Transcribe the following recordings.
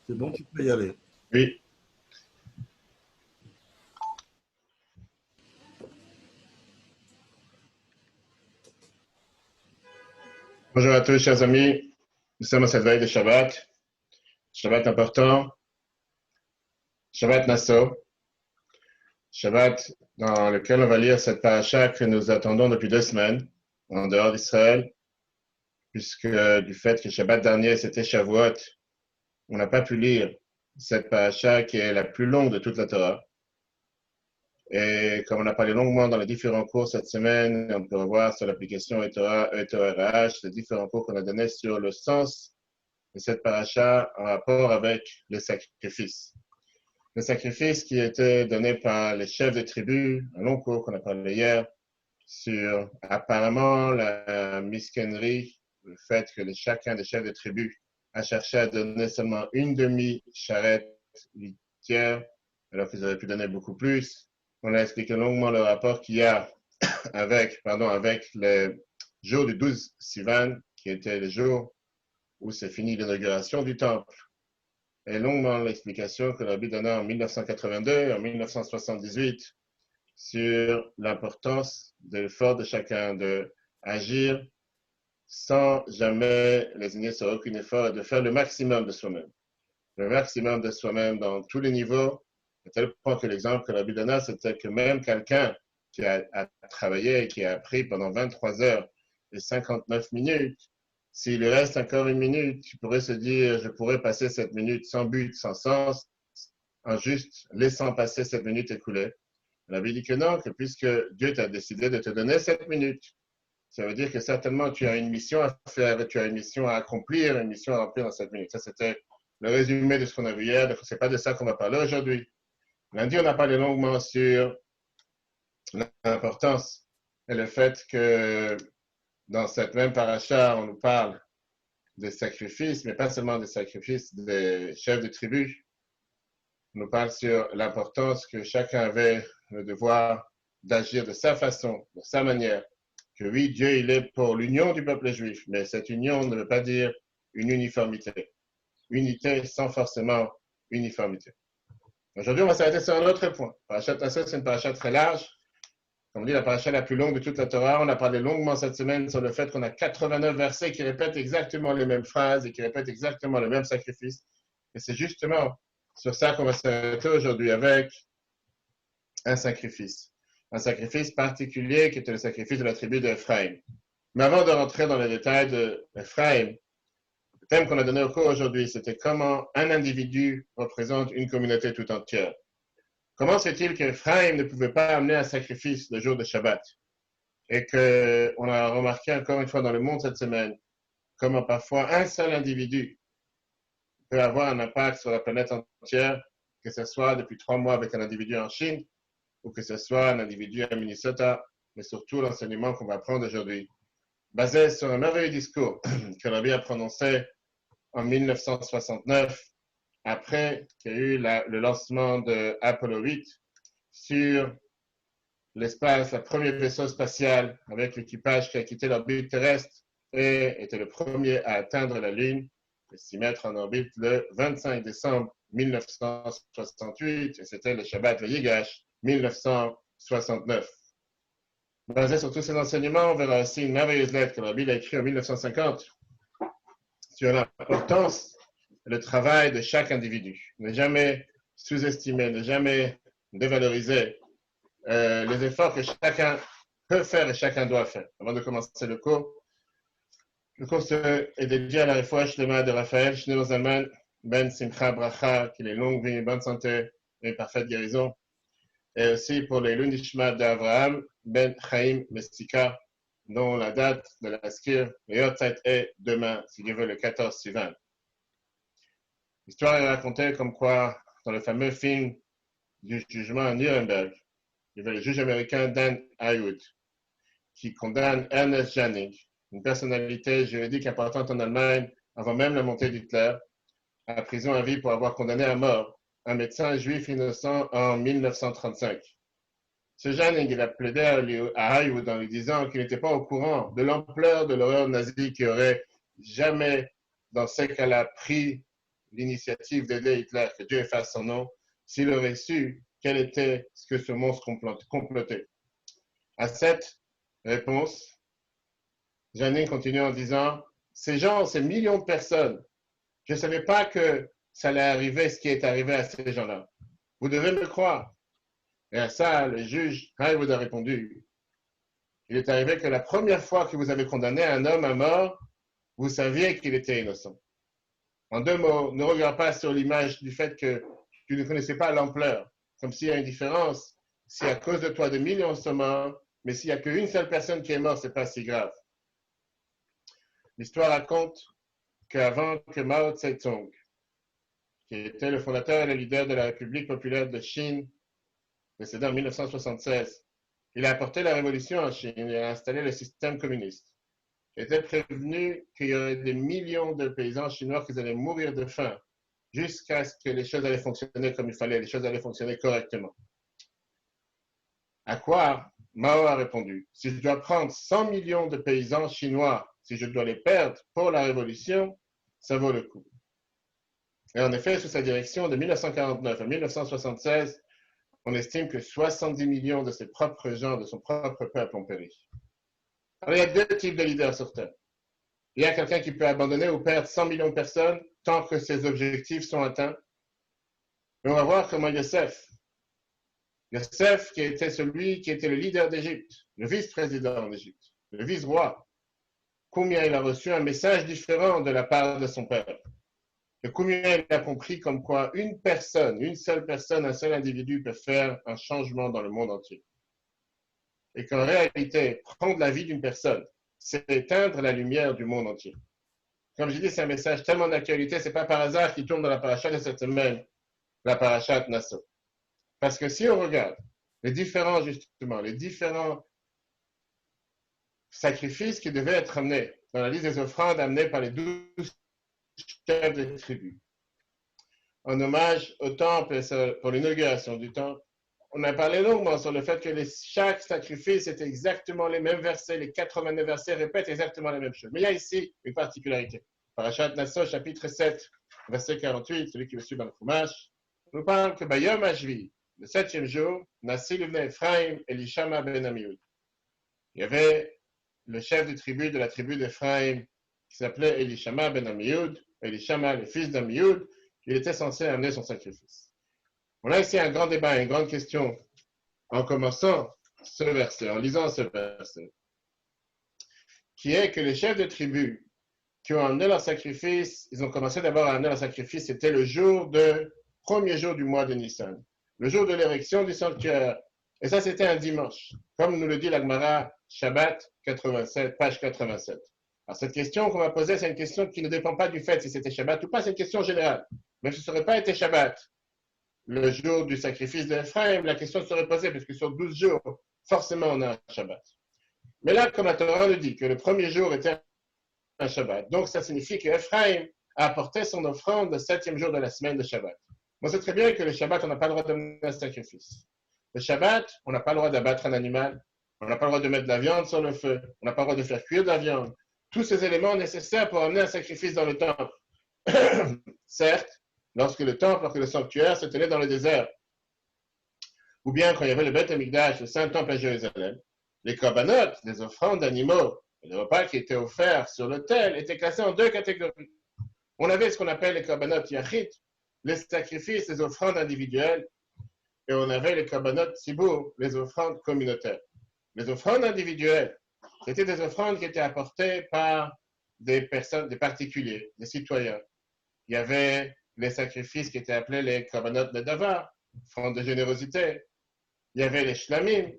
C'est bon, tu peux y aller. Oui, bonjour à tous, chers amis. Nous sommes à cette veille de Shabbat. Shabbat important. Shabbat Nassau. Shabbat dans lequel on va lire cette paracha que nous attendons depuis 2 semaines en dehors d'Israël, puisque du fait que Shabbat dernier c'était Shavuot, on n'a pas pu lire cette paracha qui est la plus longue de toute la Torah. Et comme on a parlé longuement dans les différents cours cette semaine, on peut revoir sur l'application ETORH les différents cours qu'on a donnés sur le sens de cette paracha en rapport avec les sacrifices. Le sacrifice qui était donné par les chefs de tribu, un long cours qu'on a parlé hier, sur apparemment la misquennerie, le fait que chacun des chefs de tribu a cherché à donner seulement une demi-charrette litière, alors qu'ils auraient pu donner beaucoup plus. On a expliqué longuement le rapport qu'il y a avec le jour du 12 Sivan, qui était le jour où c'est fini l'inauguration du temple. Et longuement l'explication que Rabbi donna en 1982 et en 1978 sur l'importance de l'effort de chacun d'agir sans jamais lésigner sur aucun effort et de faire le maximum de soi-même. Le maximum de soi-même dans tous les niveaux, à tel point que l'exemple que Rabbi donna, c'était que même quelqu'un qui a travaillé et qui a appris pendant 23 heures et 59 minutes, s'il lui reste encore une minute, tu pourrais se dire, je pourrais passer cette minute sans but, sans sens, en juste laissant passer cette minute écoulée. On avait dit que non, que puisque Dieu t'a décidé de te donner cette minute, ça veut dire que certainement tu as une mission à faire, tu as une mission à accomplir, une mission à remplir dans cette minute. Ça, c'était le résumé de ce qu'on a vu hier, donc c'est pas de ça qu'on va parler aujourd'hui. Lundi, on a parlé longuement sur l'importance et le fait que dans cette même paracha, on nous parle des sacrifices, mais pas seulement des sacrifices des chefs de tribu. On nous parle sur l'importance que chacun avait le devoir d'agir de sa façon, de sa manière. Que oui, Dieu, il est pour l'union du peuple juif, mais cette union ne veut pas dire une uniformité. Unité sans forcément uniformité. Aujourd'hui, on va s'arrêter sur un autre point. Parachat Nassau, c'est une paracha très large. Comme dit, la paracha la plus longue de toute la Torah. On a parlé longuement cette semaine sur le fait qu'on a 89 versets qui répètent exactement les mêmes phrases et qui répètent exactement le même sacrifice. Et c'est justement sur ça qu'on va s'arrêter aujourd'hui avec un sacrifice. Un sacrifice particulier qui était le sacrifice de la tribu d'Ephraïm. Mais avant de rentrer dans les détails d'Ephraïm, le thème qu'on a donné au cours aujourd'hui, c'était comment un individu représente une communauté tout entière. Comment se fait-il qu'Ephraïm ne pouvait pas amener un sacrifice le jour de Shabbat? Et qu'on a remarqué encore une fois dans le monde cette semaine, comment parfois un seul individu peut avoir un impact sur la planète entière, que ce soit depuis 3 mois avec un individu en Chine, ou que ce soit un individu à Minnesota, mais surtout l'enseignement qu'on va prendre aujourd'hui, basé sur un merveilleux discours que Rabbi a prononcé en 1969, après qu'il y a eu le lancement de Apollo 8 sur l'espace, le premier vaisseau spatial avec l'équipage qui a quitté l'orbite terrestre et était le premier à atteindre la Lune et s'y mettre en orbite le 25 décembre 1968, et c'était le Shabbat Vayigash 1969. Basé sur tous ces enseignements, on verra aussi une merveilleuse lettre que la Bible a écrite en 1950 sur l'importance et le travail de chaque individu. Ne jamais sous-estimer, ne jamais dévaloriser les efforts que chacun peut faire et chacun doit faire. Avant de commencer le cours est dédié à la réfouach de Raphaël Schneur Zalman Ben Simcha Bracha, qu'il ait longue vie, bonne santé et parfaite guérison. Et aussi pour les Lundishmat d'Abraham Ben Chaim Mestika, dont la date de la skir, le Yotzeit est demain, si Dieu veut, le 14 Sivan. L'histoire est racontée comme quoi, dans le fameux film du jugement à Nuremberg, il y avait le juge américain Dan Ayud qui condamne Ernest Janning, une personnalité juridique importante en Allemagne avant même la montée d'Hitler, à prison à vie pour avoir condamné à mort un médecin juif innocent en 1935. Ce Janning, il a plaidé à Ayud en lui disant qu'il n'était pas au courant de l'ampleur de l'horreur nazie qui aurait jamais, dans ces cas-là, pris l'initiative d'aider Hitler, que Dieu efface son nom, s'il aurait su quel était ce que ce monstre complotait. À cette réponse, Janine continue en disant, ces gens, ces millions de personnes, je ne savais pas que ça allait arriver ce qui est arrivé à ces gens-là. Vous devez me croire. Et à ça, le juge Haywood a répondu, il est arrivé que la première fois que vous avez condamné un homme à mort, vous saviez qu'il était innocent. En deux mots, ne regarde pas sur l'image du fait que tu ne connaissais pas l'ampleur, comme s'il y a une différence. Si à cause de toi, des millions sont morts, mais s'il n'y a qu'une seule personne qui est morte, ce n'est pas si grave. L'histoire raconte qu'avant que Mao Tse-tung, qui était le fondateur et le leader de la République populaire de Chine, décédé en 1976, il a apporté la révolution en Chine et a installé le système communiste. Il était prévenu qu'il y aurait des millions de paysans chinois qui allaient mourir de faim jusqu'à ce que les choses allaient fonctionner comme il fallait, les choses allaient fonctionner correctement. À quoi Mao a répondu, si je dois prendre 100 millions de paysans chinois, si je dois les perdre pour la révolution, ça vaut le coup. Et en effet, sous sa direction, de 1949 à 1976, on estime que 70 millions de ses propres gens, de son propre peuple ont péri. Alors, il y a deux types de leaders sur Terre. Il y a quelqu'un qui peut abandonner ou perdre 100 millions de personnes tant que ses objectifs sont atteints. Et on va voir comment Youssef, qui était celui qui était le leader d'Égypte, le vice-président d'Égypte, le vice-roi, combien il a reçu un message différent de la part de son père. Et combien il a compris comme quoi une personne, une seule personne, un seul individu peut faire un changement dans le monde entier. Et qu'en réalité, prendre la vie d'une personne, c'est éteindre la lumière du monde entier. Comme je dis, c'est un message tellement d'actualité, ce n'est pas par hasard qu'il tourne dans la paracha de cette semaine, la paracha Nassau. Parce que si on regarde les différents sacrifices qui devaient être amenés dans la liste des offrandes amenées par les 12 chefs de tribu, en hommage au temple et pour l'inauguration du temple, on a parlé longuement sur le fait que chaque sacrifice était exactement les mêmes versets, les 89 versets répètent exactement la même chose. Mais il y a ici une particularité. Parashat Nassau, chapitre 7, verset 48, celui qui me suit dans le Chumash, nous parle que Bayom Hashvi, le 7e jour, Nassi l'Ibn Ephraim Elishama ben Amioud. Il y avait le chef de la tribu d'Ephraim qui s'appelait Elishama ben Amioud, Elishama le fils d'Amioud, il était censé amener son sacrifice. On a ici un grand débat, une grande question en commençant ce verset, en lisant ce verset, qui est que les chefs de tribu qui ont amené leur sacrifice, ils ont commencé d'abord à amener leur sacrifice, c'était le premier jour du mois de Nissan, le jour de l'érection du sanctuaire. Et ça, c'était un dimanche, comme nous le dit l'Agmara Shabbat 87, page 87. Alors, cette question qu'on va poser, c'est une question qui ne dépend pas du fait si c'était Shabbat ou pas, c'est une question générale. Même si ce n'aurait pas été Shabbat, le jour du sacrifice d'Ephraim, la question serait posée, parce que sur 12 jours, forcément, on a un Shabbat. Mais là, comme la Torah le dit, que le premier jour était un Shabbat, donc ça signifie qu'Ephraim a apporté son offrande le 7e jour de la semaine de Shabbat. On sait très bien que le Shabbat, on n'a pas le droit de mener un sacrifice. Le Shabbat, on n'a pas le droit d'abattre un animal, on n'a pas le droit de mettre de la viande sur le feu, on n'a pas le droit de faire cuire de la viande. Tous ces éléments nécessaires pour amener un sacrifice dans le temple. Certes, lorsque le sanctuaire se tenait dans le désert, ou bien quand il y avait le Beth Amikdash, le Saint Temple à Jérusalem, les korbanot, les offrandes d'animaux, les repas qui étaient offerts sur l'autel étaient classés en deux catégories. On avait ce qu'on appelle les korbanot yachid, les sacrifices, les offrandes individuelles, et on avait les korbanot tzibur, les offrandes communautaires. Les offrandes individuelles, c'était des offrandes qui étaient apportées par des personnes, des particuliers, des citoyens. Il y avait les sacrifices qui étaient appelés les korbanot nedavar, offrandes de générosité. Il y avait les shlamim,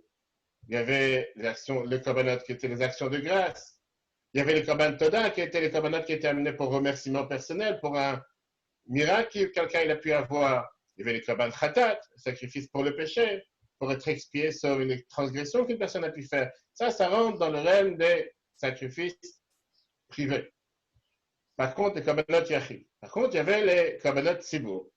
il y avait les korbanot qui étaient les actions de grâce. Il y avait les korban toda qui étaient les korbanot qui étaient amenés pour remerciement personnel, pour un miracle que quelqu'un il a pu avoir. Il y avait les korban khatat, sacrifice pour le péché, pour être expié sur une transgression qu'une personne a pu faire. Ça rentre dans le règne des sacrifices privés. Par contre, les korbanot yachid. Par contre, il y avait les korbanot tzibur,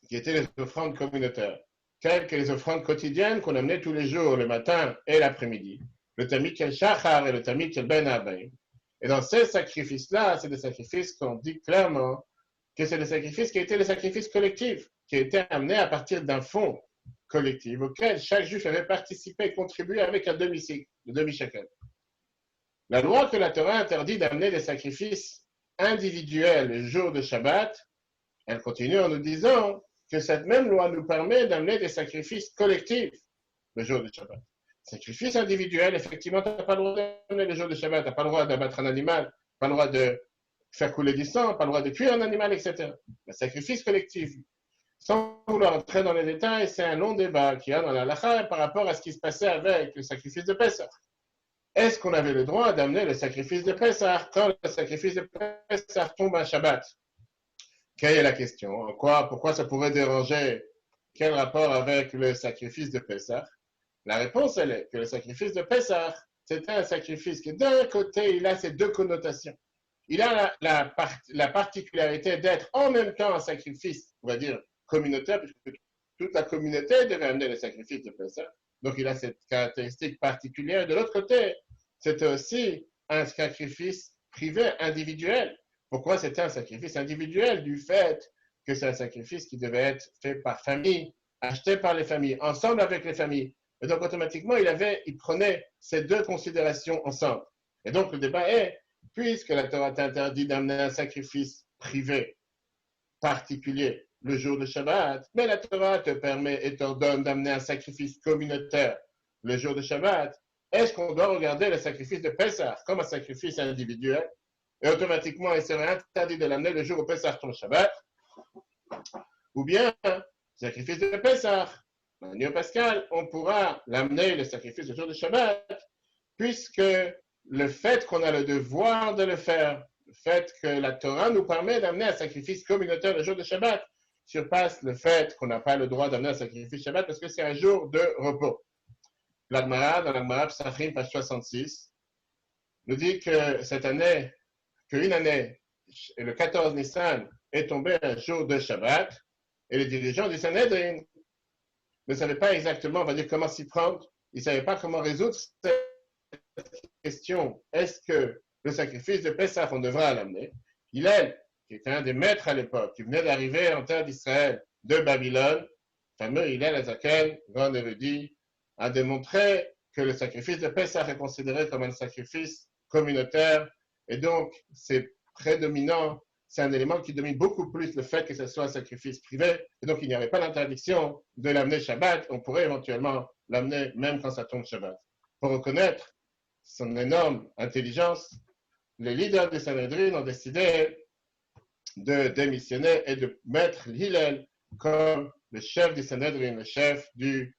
qui étaient les offrandes communautaires, telles que les offrandes quotidiennes qu'on amenait tous les jours, le matin et l'après-midi, le tamid kel shachar et le tamid kel ben habayim. Et dans ces sacrifices-là, c'est des sacrifices qu'on dit clairement que c'est le sacrifice qui a été le sacrifice collectif, qui a été amené à partir d'un fonds collectif auquel chaque juif avait participé et contribué avec un demi-shekel. La loi que la Torah interdit d'amener des sacrifices individuels le jour de Shabbat, elle continue en nous disant que cette même loi nous permet d'amener des sacrifices collectifs le jour de Shabbat. Sacrifice individuel, effectivement, tu n'as pas le droit d'amener le jour de Shabbat, tu n'as pas le droit d'abattre un animal, pas le droit de faire couler du sang, pas le droit de cuire un animal, etc. Le sacrifice collectif, sans vouloir entrer dans les détails, c'est un long débat qu'il y a dans la halakha par rapport à ce qui se passait avec le sacrifice de Pessah. Est-ce qu'on avait le droit d'amener le sacrifice de Pessah quand le sacrifice de Pessah tombe à Shabbat? Quelle est la question? Pourquoi ça pourrait déranger? Quel rapport avec le sacrifice de Pessah? La réponse, elle est que le sacrifice de Pessah, c'est un sacrifice qui, d'un côté, il a ces deux connotations. Il a la particularité d'être en même temps un sacrifice, on va dire, communautaire, puisque toute la communauté devait amener le sacrifice de Pessah. Donc, il a cette caractéristique particulière. De l'autre côté, c'était aussi un sacrifice privé, individuel. Pourquoi c'était un sacrifice individuel? Du fait que c'est un sacrifice qui devait être fait par famille, acheté par les familles, ensemble avec les familles. Et donc, automatiquement, il prenait ces deux considérations ensemble. Et donc, le débat est, puisque la Torah t'interdit d'amener un sacrifice privé, particulier, le jour de Shabbat, mais la Torah te permet et t'ordonne d'amener un sacrifice communautaire le jour de Shabbat, est-ce qu'on doit regarder le sacrifice de Pessah comme un sacrifice individuel et automatiquement il serait interdit de l'amener le jour où Pessah tombe Shabbat, ou bien sacrifice de Pessah, Manu Pascal, on pourra l'amener le sacrifice le jour de Shabbat, puisque le fait qu'on a le devoir de le faire, le fait que la Torah nous permet d'amener un sacrifice communautaire le jour de Shabbat, surpasse le fait qu'on n'a pas le droit d'amener un sacrifice Shabbat parce que c'est un jour de repos. L'Agmara, dans l'Agmara Psachim, page 66, nous dit que cette année, qu'une année, le 14 Nissan, est tombé un jour de Shabbat, et les dirigeants du Sanhedrin ne savaient pas exactement, on va dire, comment s'y prendre. Ils ne savaient pas comment résoudre cette question. Est-ce que le sacrifice de Pessah, on devra l'amener? Hillel, qui était un des maîtres à l'époque, qui venait d'arriver en terre d'Israël de Babylone, le fameux Hillel Azaken, grand érudit, a démontré que le sacrifice de Pessah est considéré comme un sacrifice communautaire et donc c'est prédominant, c'est un élément qui domine beaucoup plus le fait que ce soit un sacrifice privé et donc il n'y avait pas l'interdiction de l'amener Shabbat, on pourrait éventuellement l'amener même quand ça tombe Shabbat. Pour reconnaître son énorme intelligence, les leaders du Sanhedrin ont décidé de démissionner et de mettre Hillel comme le chef du Sanhedrin, le chef du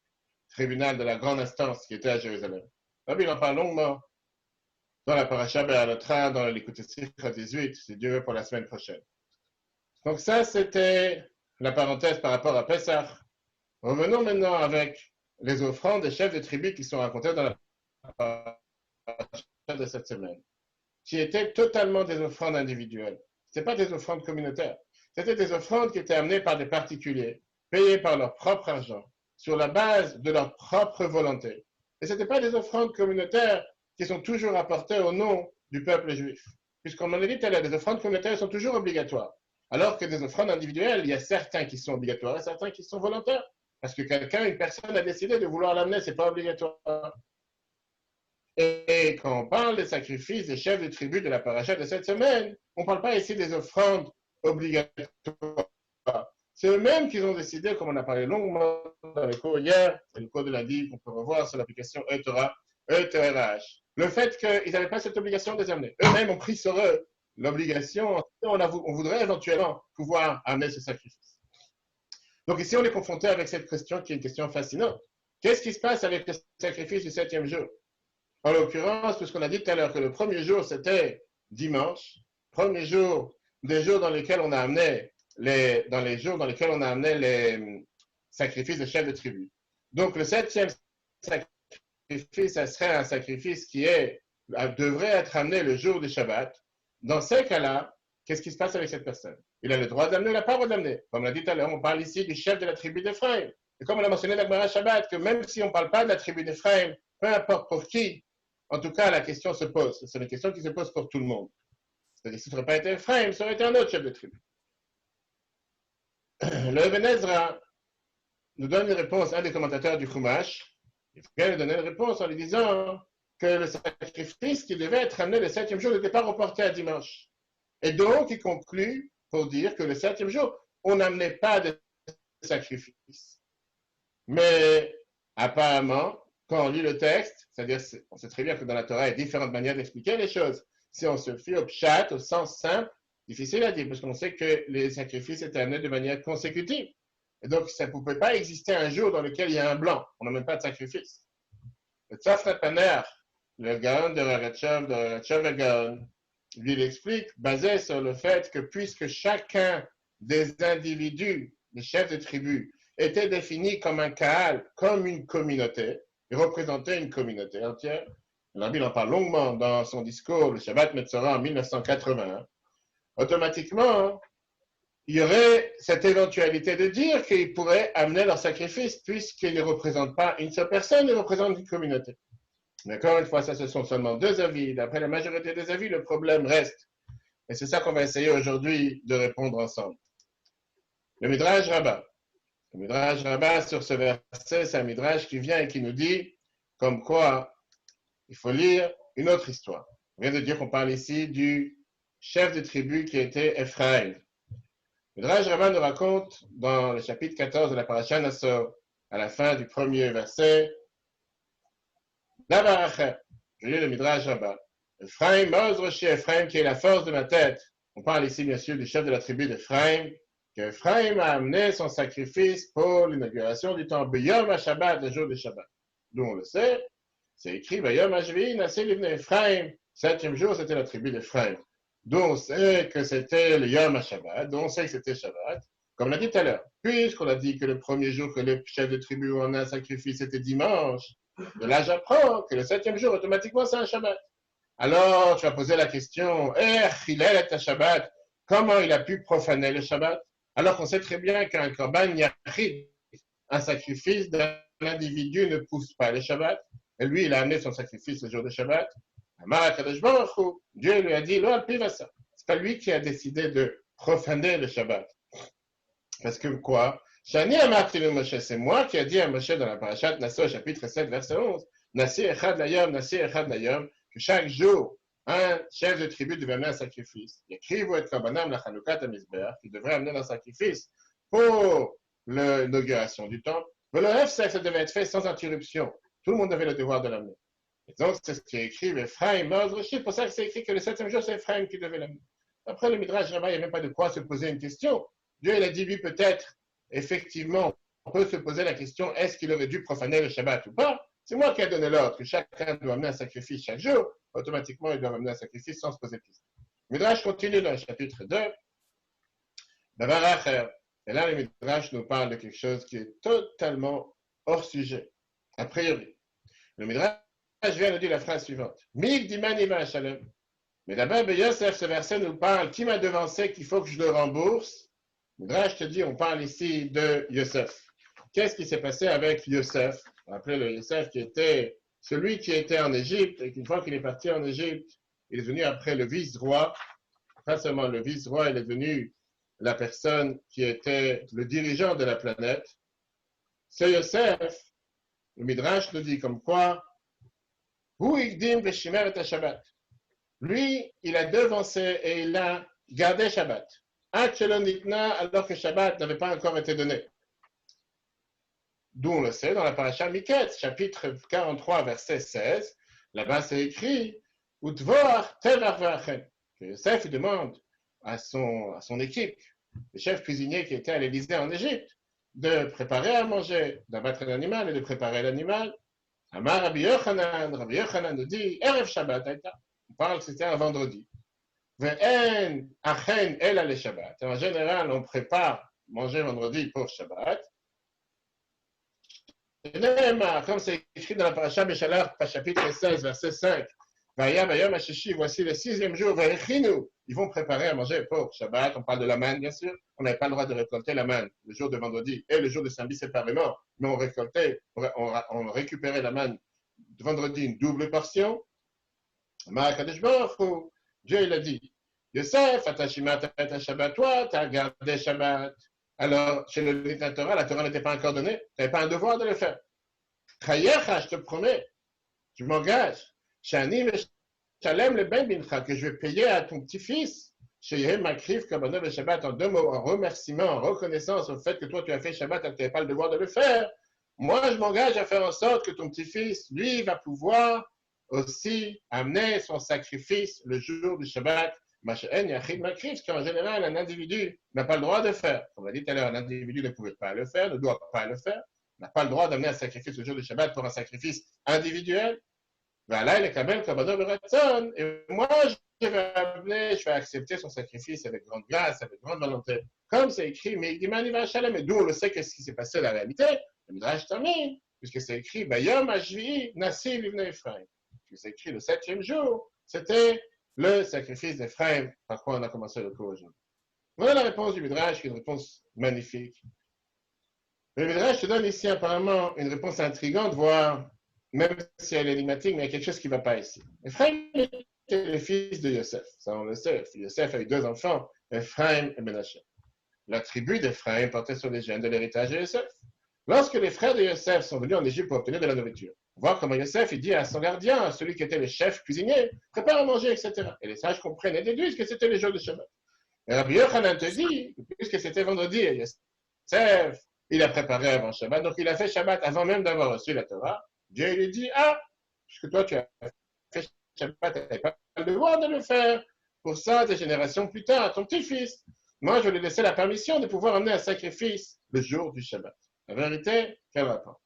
tribunal de la grande instance qui était à Jérusalem. La Bible en parle longuement dans la paracha Be'alotra, dans l'écoute 18, si Dieu veut, pour la semaine prochaine. Donc ça, c'était la parenthèse par rapport à Pessah. Revenons maintenant avec les offrandes des chefs de tribus qui sont racontées dans la paracha de cette semaine, qui étaient totalement des offrandes individuelles. Ce n'étaient pas des offrandes communautaires. C'était des offrandes qui étaient amenées par des particuliers, payées par leur propre argent, sur la base de leur propre volonté. Et ce n'étaient pas des offrandes communautaires qui sont toujours apportées au nom du peuple juif. Puisqu'on en a dit tout à l'heure, les offrandes communautaires sont toujours obligatoires. Alors que des offrandes individuelles, il y a certains qui sont obligatoires et certains qui sont volontaires. Parce que une personne a décidé de vouloir l'amener, ce n'est pas obligatoire. Et quand on parle des sacrifices des chefs de tribu de la paracha de cette semaine, on ne parle pas ici des offrandes obligatoires. C'est eux-mêmes qui ont décidé, comme on a parlé longuement dans le cours hier, c'est le cours de lundi qu'on peut revoir sur l'application eTorah, ETRH. Le fait qu'ils n'avaient pas cette obligation de les amener. Eux-mêmes ont pris sur eux l'obligation, on voudrait éventuellement pouvoir amener ce sacrifice. Donc ici, on est confronté avec cette question qui est une question fascinante. Qu'est-ce qui se passe avec le sacrifice du 7e jour? En l'occurrence, puisqu'on a dit tout à l'heure que le premier jour, c'était dimanche, premier jour des jours dans lesquels on a amené les sacrifices de chefs de tribu. Donc le 7e sacrifice, ça serait un sacrifice qui devrait être amené le jour du Shabbat. Dans ces cas-là, qu'est-ce qui se passe avec cette personne? Il a le droit d'amener, il n'a pas le droit d'amener. Comme on l'a dit tout à l'heure, on parle ici du chef de la tribu d'Ephraïm. Et comme on a mentionné dans la Gemara Shabbat, que même si on ne parle pas de la tribu d'Ephraïm, peu importe pour qui, en tout cas, la question se pose. C'est une question qui se pose pour tout le monde. C'est-à-dire, si ce n'aurait pas été Ephraïm, ça aurait été un autre chef de tribu. Le Ibn Ezra nous donne une réponse, un des commentateurs du Chumash, il vient lui donner une réponse en lui disant que le sacrifice qui devait être amené le septième jour n'était pas reporté à dimanche. Et donc, il conclut pour dire que le septième jour, on n'amenait pas de sacrifice. Mais apparemment, quand on lit le texte, c'est-à-dire, on sait très bien que dans la Torah, il y a différentes manières d'expliquer les choses. Si on se fie au pshat, au sens simple, difficile à dire, parce qu'on sait que les sacrifices étaient amenés de manière consécutive. Et donc, ça ne pouvait pas exister un jour dans lequel il y a un blanc. On n'a même pas de sacrifice. Le Tzafra Paner, le Gaon de Rachav Gaon, lui il explique, basé sur le fait que puisque chacun des individus, les chefs de tribu, était défini comme un Kaal, comme une communauté, il représentait une communauté entière. Le Rabbi en parle longuement dans son discours, le Shabbat Metzora en 1981. Automatiquement, il y aurait cette éventualité de dire qu'ils pourraient amener leur sacrifice puisqu'ils ne représentent pas une seule personne, ils représentent une communauté. Mais encore une fois, ça, ce sont seulement deux avis. D'après la majorité des avis, le problème reste. Et c'est ça qu'on va essayer aujourd'hui de répondre ensemble. Le Midrash Rabbah. Le Midrash Rabbah, sur ce verset, c'est un Midrash qui vient et qui nous dit comme quoi il faut lire une autre histoire. On vient de dire qu'on parle ici du chef de tribu qui était Ephraim. Le Midrash Rabbah nous raconte dans le chapitre 14 de la Parashat Nassau, à la fin du premier verset, Davarachet, je lis le Midrash Rabbah. Ephraim, Moz Roshi Ephraim, qui est la force de ma tête. On parle ici, bien sûr, du chef de la tribu d'Ephraim, que Ephraim a amené son sacrifice pour l'inauguration du temple Yom HaShabbat, le jour du Shabbat. D'où on le sait, c'est écrit Yom HaShvi, Nassé l'Ibn Ephraim. Septième jour, c'était la tribu d'Ephraim. D'où on sait que c'était le Yom HaShabbat, d'où on sait que c'était Shabbat. Comme on l'a dit tout à l'heure, puisqu'on a dit que le premier jour que le chef de tribu en a un sacrifice, c'était dimanche, de là j'apprends que le septième jour, automatiquement, c'est un Shabbat. Alors, tu vas poser la question, Hillel est un Shabbat, comment il a pu profaner le Shabbat? Alors qu'on sait très bien qu'un korban yachid, un sacrifice d'un individu ne pousse pas le Shabbat. Et lui, il a amené son sacrifice le jour de Shabbat. Dieu lui a dit, c'est pas lui qui a décidé de profaner le Shabbat. Parce que quoi? C'est moi qui ai dit à Moshe dans la parashat Nassau, chapitre 7, verset 11, Nassi echad layom, que chaque jour, un chef de tribu devait amener un sacrifice. Il écrit, vous êtes korbanam la chanukat amizbeach, qui devrait amener un sacrifice pour l'inauguration du temple. Mais le F, ça devait être fait sans interruption. Tout le monde avait le devoir de l'amener. Et donc, c'est ce qui est écrit, Ephraim, c'est pour ça que c'est écrit que le septième jour, c'est Ephraim qui devait l'amener. Après le Midrash Rabbah, il n'y a même pas de quoi se poser une question. Dieu, il a dit, lui, peut-être, effectivement, on peut se poser la question, est-ce qu'il aurait dû profaner le Shabbat ou pas? C'est moi qui ai donné l'ordre que chacun doit amener un sacrifice chaque jour. Automatiquement, il doit amener un sacrifice sans se poser de question. Midrash continue dans le chapitre 2. Et là, le Midrash nous parle de quelque chose qui est totalement hors sujet, a priori. Le Midrash vient nous dire la phrase suivante. Mik dimani va shalom. Mais d'abord, Yosef, ce verset nous parle, qui m'a devancé qu'il faut que je le rembourse? Midrash te dit, on parle ici de Yosef. Qu'est-ce qui s'est passé avec Yosef? Rappelez le Yosef qui était celui qui était en Égypte et qu'une fois qu'il est parti en Égypte, il est devenu après le vice-roi. Pas seulement le vice-roi, il est devenu la personne qui était le dirigeant de la planète. Ce Yosef, le Midrash nous dit comme quoi, Hu igdim veshimer et Shabbat. Lui, il a devancé et il a gardé Shabbat. Alors que Shabbat n'avait pas encore été donné. D'où on le sait dans la paracha Miketz, chapitre 43, verset 16. Là-bas, c'est écrit Utvoar tevar ve'achen. Que Yosef demande à son équipe, le chef cuisinier qui était à l'Élysée en Égypte, de préparer à manger, d'abattre l'animal et de préparer l'animal. Amar Rabbi Yochanan nous dit Erev Shabbat Aïta. On parle que c'était un vendredi. Ve'en achen el ale Shabbat. En général, on prépare manger vendredi pour Shabbat. Comme c'est écrit dans la paracha Beshalach, chapitre 16, verset 5, voici le sixième jour, ils vont préparer à manger pour Shabbat. On parle de la manne, bien sûr. On n'avait pas le droit de récolter la manne le jour de vendredi et le jour de samedi séparément, mais on récoltait, on récupérait la manne de vendredi une double portion. Dieu, il a dit, Yosef, Atashima, Shabbat, toi, tu as gardé Shabbat. Alors, chez le Torah, la Torah n'était pas encore donnée, tu n'avais pas un devoir de le faire. Chayecha, je te promets, je m'engage, Shani Shalem le Ben Bincha, que je vais payer à ton petit-fils, Sheyehem Makrif Kabbalah le Shabbat, en 2 mots, en remerciement, en reconnaissance au fait que toi tu as fait Shabbat et que tu n'avais pas le devoir de le faire. Moi, je m'engage à faire en sorte que ton petit-fils, lui, va pouvoir aussi amener son sacrifice le jour du Shabbat. Macha'en Yachid Makrif, ce qu'en général, un individu n'a pas le droit de faire. Comme on l'a dit tout à l'heure, un individu ne pouvait pas le faire, ne doit pas le faire, n'a pas le droit d'amener un sacrifice le jour du Shabbat pour un sacrifice individuel. Voilà, il est quand même comme un et moi, je vais amener, je vais accepter son sacrifice avec grande grâce, avec grande volonté. Comme c'est écrit, mais il va Shalem, et d'où on le sait qu'est-ce qui s'est passé dans la réalité, le Midrash termine, puisque c'est écrit, Bayom Ashvi, Nasi Livne Ephraim. Puisque c'est écrit le 7e jour, c'était le sacrifice d'Ephraim, par quoi on a commencé le cours aujourd'hui. Voilà la réponse du Midrash, qui est une réponse magnifique. Le Midrash te donne ici apparemment une réponse intrigante, voire, même si elle est énigmatique, mais il y a quelque chose qui ne va pas ici. Ephraim était le fils de Yosef, ça on le sait. Yosef a eu 2 enfants, Ephraim et Menachem. La tribu d'Ephraim portait sur les gènes de l'héritage de Yosef. Lorsque les frères de Yosef sont venus en Égypte pour obtenir de la nourriture, voir comment Yosef il dit à son gardien, à celui qui était le chef cuisinier, prépare à manger, etc. Et les sages comprennent et déduisent que c'était le jour de Shabbat. Et Rabbi Yochanan te dit, puisque c'était vendredi, et Yosef, il a préparé avant Shabbat, donc il a fait Shabbat avant même d'avoir reçu la Torah. Dieu lui dit, puisque toi tu as fait Shabbat, tu n'avais pas le devoir de le faire. Pour ça, des générations plus tard, ton petit-fils, moi je lui ai laissé la permission de pouvoir amener un sacrifice le jour du Shabbat. La vérité, quel rapport?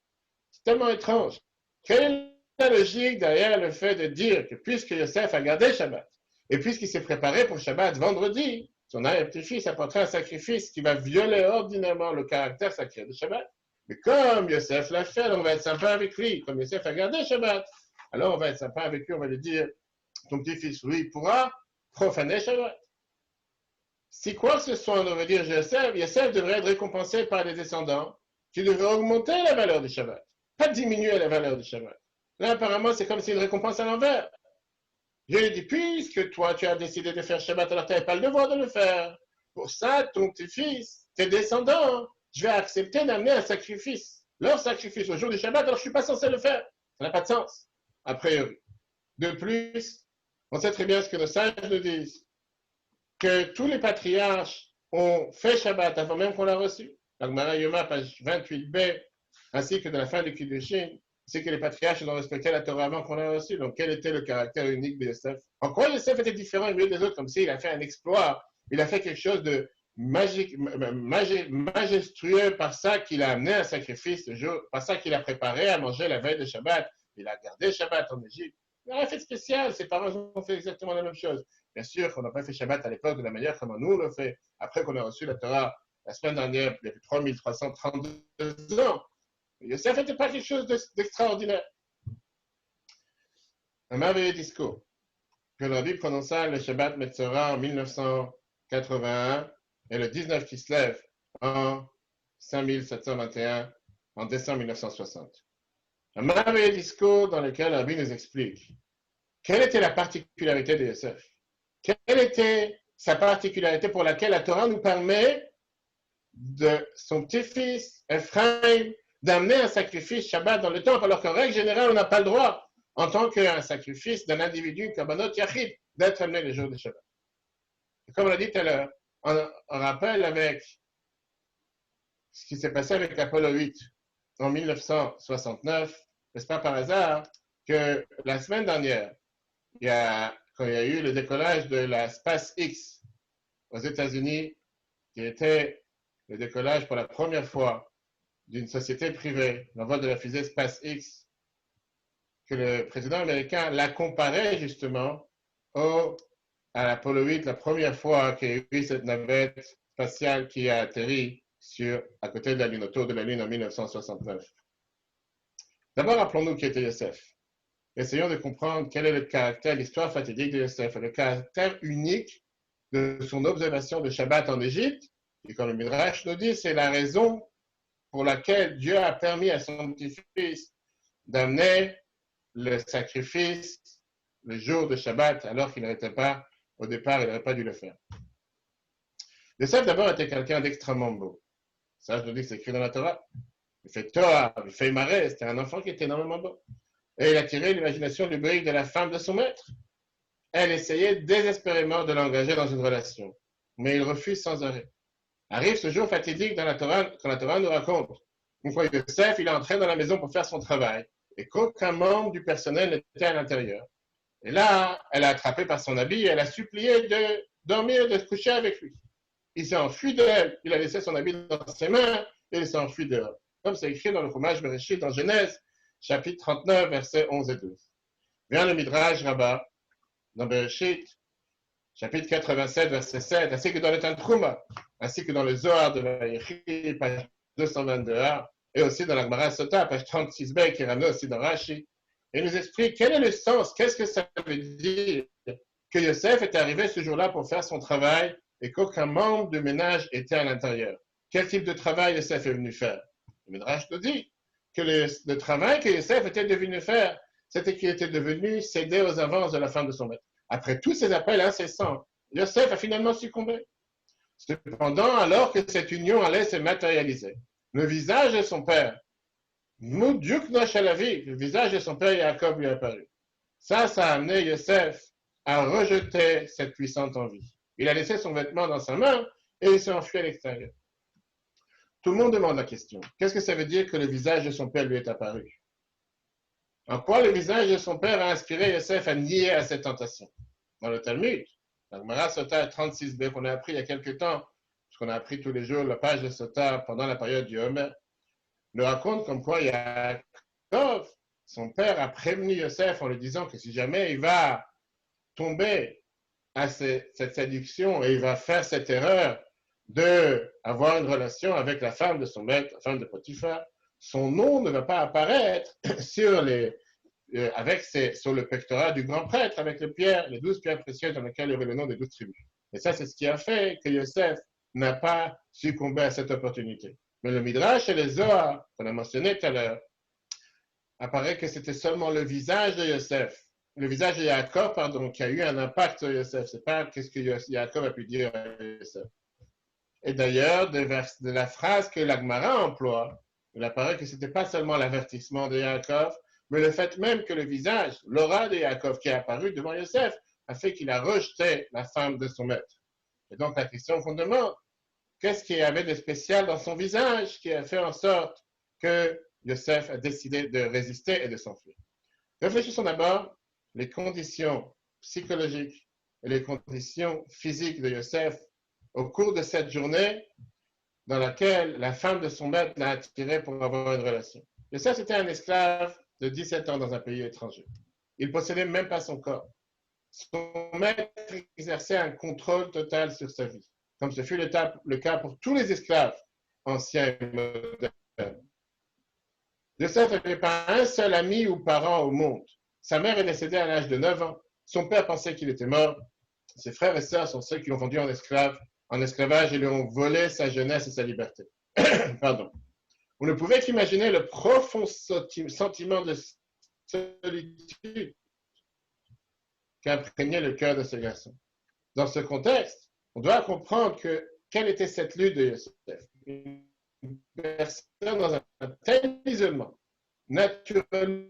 C'est tellement étrange. Quelle est la logique derrière le fait de dire que puisque Yosef a gardé Shabbat, et puisqu'il s'est préparé pour Shabbat vendredi, son petit-fils apportera un sacrifice qui va violer ordinairement le caractère sacré de Shabbat. Mais comme Yosef l'a fait, on va être sympa avec lui. Comme Yosef a gardé Shabbat, alors on va être sympa avec lui, on va lui dire, ton petit-fils, lui, pourra profaner Shabbat. Si quoi que ce soit, on va dire Yosef devrait être récompensé par les descendants qui devraient augmenter la valeur du Shabbat, pas diminuer la valeur du Shabbat. Là, apparemment, c'est comme si une récompense à l'envers. Je lui ai dit, puisque toi, tu as décidé de faire Shabbat, alors tu n'avais pas le devoir de le faire. Pour ça, ton petit-fils, tes descendants, je vais accepter d'amener un sacrifice. Leur sacrifice au jour du Shabbat, alors je ne suis pas censé le faire. Ça n'a pas de sens, a priori. De plus, on sait très bien ce que nos sages nous disent, que tous les patriarches ont fait Shabbat avant même qu'on l'a reçu. L'Agmara Yoma, page 28b, ainsi que de la fin du Kiddushin, c'est que les patriarches ont respecté la Torah avant qu'on l'a reçu. Donc, quel était le caractère unique de Yosef? En quoi Yosef était différent mieux des autres, comme s'il a fait un exploit, il a fait quelque chose de magique, majestueux par ça qu'il a amené un sacrifice le jour, par ça qu'il a préparé à manger la veille de Shabbat. Il a gardé Shabbat en Égypte. Il n'a rien fait de spécial, ses parents ont fait exactement la même chose. Bien sûr qu'on n'a pas fait Shabbat à l'époque de la manière comme nous on le fait, après qu'on a reçu la Torah la semaine dernière, il y avait 3332 ans. Yosef n'était pas quelque chose d'extraordinaire. Un merveilleux discours que le Rabbi prononça le Shabbat Metzora en 1981 et le 19 Kislev en 5721 en décembre 1960. Un merveilleux discours dans lequel le Rabbi nous explique quelle était la particularité de Yosef. Quelle était sa particularité pour laquelle la Torah nous permet de son petit-fils, Ephraim, d'amener un sacrifice Shabbat dans le temple, alors qu'en règle générale, on n'a pas le droit, en tant qu'un sacrifice d'un individu, Kabbanot Yachid, d'être amené le jour de Shabbat. Et comme on l'a dit tout à l'heure, on rappelle avec ce qui s'est passé avec Apollo 8 en 1969, n'est-ce pas par hasard que la semaine dernière, quand il y a eu le décollage de la SpaceX aux États-Unis, qui était le décollage pour la première fois d'une société privée, l'envol de la fusée SpaceX, que le président américain l'a comparé justement à l'Apollo 8, la première fois qu'il y a eu cette navette spatiale qui a atterri à côté de la Lune, autour de la Lune en 1969. D'abord, rappelons-nous qui était Yosef. Essayons de comprendre quel est le caractère, l'histoire fatidique de Yosef, le caractère unique de son observation de Shabbat en Égypte. Et comme le Midrash nous dit, c'est la raison pour laquelle Dieu a permis à son petit-fils d'amener le sacrifice le jour de Shabbat, alors qu'il n'était pas, au départ, il n'aurait pas dû le faire. Yosef d'abord était quelqu'un d'extrêmement beau. Ça, je vous dis, c'est écrit dans la Torah. Il fait Torah, il fait Maré, c'était un enfant qui était énormément bon. Et il a tiré l'imagination lubrique de la femme de son maître. Elle essayait désespérément de l'engager dans une relation, mais il refuse sans arrêt. Arrive ce jour fatidique dans la Torah, quand la Torah nous raconte. Une fois Yosef, il est entré dans la maison pour faire son travail, et qu'aucun membre du personnel n'était à l'intérieur. Et là, elle a attrapé par son habit, et elle a supplié de dormir, de se coucher avec lui. Il s'est enfui d'elle, il a laissé son habit dans ses mains, et il s'est enfui dehors. Comme c'est écrit dans le Chumash Bereshit, dans Genèse, chapitre 39, versets 11 et 12. Vient le Midrash Rabbah, dans Bereshit, chapitre 87, verset 7, ainsi que dans le Tantruma, ainsi que dans le Zohar de Vayechi, page 222a, et aussi dans la Gemara Sota, page 36b, qui est ramené aussi dans Rashi. Et nous explique quel est le sens, qu'est-ce que ça veut dire que Yosef est arrivé ce jour-là pour faire son travail et qu'aucun membre du ménage était à l'intérieur. Quel type de travail Yosef est venu faire? Le Midrash nous dit que le travail que Yosef était devenu faire, c'était qu'il était devenu céder aux avances de la femme de son maître. Après tous ces appels incessants, Yosef a finalement succombé. Cependant, alors que cette union allait se matérialiser, le visage de son père, le visage de son père Jacob lui est apparu. Ça a amené Yosef à rejeter cette puissante envie. Il a laissé son vêtement dans sa main et il s'est enfui à l'extérieur. Tout le monde demande la question. Qu'est-ce que ça veut dire que le visage de son père lui est apparu? En quoi le visage de son père a inspiré Yosef à nier à cette tentation? Dans le Talmud, la Gemara Sota 36b qu'on a appris il y a quelques temps, puisqu'on a appris tous les jours la page de Sota pendant la période du Homer, nous raconte comme quoi Yaakov, son père, a prévenu Yosef en lui disant que si jamais il va tomber à cette séduction et il va faire cette erreur d'avoir une relation avec la femme de son maître, la femme de Potiphar, son nom ne va pas apparaître sur le pectorat du grand prêtre avec les 12 pierres précieuses dans lesquelles il y avait le nom des 12 tribus. Et ça, c'est ce qui a fait que Yosef n'a pas succombé à cette opportunité. Mais le Midrash et les Zohar, qu'on a mentionné tout à l'heure, apparaît que c'était seulement le visage de Yosef, le visage de Yaakov, pardon, qui a eu un impact sur Yosef. C'est pas qu'est-ce que Yaakov a pu dire à Yosef. Et d'ailleurs, de la phrase que la Gemara emploie, il apparaît que ce n'était pas seulement l'avertissement de Yaakov, mais le fait même que le visage, l'aura de Yaakov qui est apparu devant Yosef, a fait qu'il a rejeté la femme de son maître. Et donc la question qu'on demande, qu'est-ce qu'il y avait de spécial dans son visage qui a fait en sorte que Yosef a décidé de résister et de s'enfuir? Réfléchissons d'abord les conditions psychologiques et les conditions physiques de Yosef au cours de cette journée dans laquelle la femme de son maître l'a attiré pour avoir une relation. Yosef était un esclave de 17 ans dans un pays étranger. Il ne possédait même pas son corps. Son maître exerçait un contrôle total sur sa vie, comme ce fut le cas pour tous les esclaves anciens et modernes. Yosef n'avait pas un seul ami ou parent au monde. Sa mère est décédée à l'âge de 9 ans. Son père pensait qu'il était mort. Ses frères et sœurs sont ceux qui l'ont vendu en esclavage et lui ont volé sa jeunesse et sa liberté. Pardon. On ne pouvait qu'imaginer le profond sentiment de solitude qu'imprégnait le cœur de ce garçon. Dans ce contexte, on doit comprendre quelle était cette lutte de Yosef. Une personne dans un tel isolement, naturellement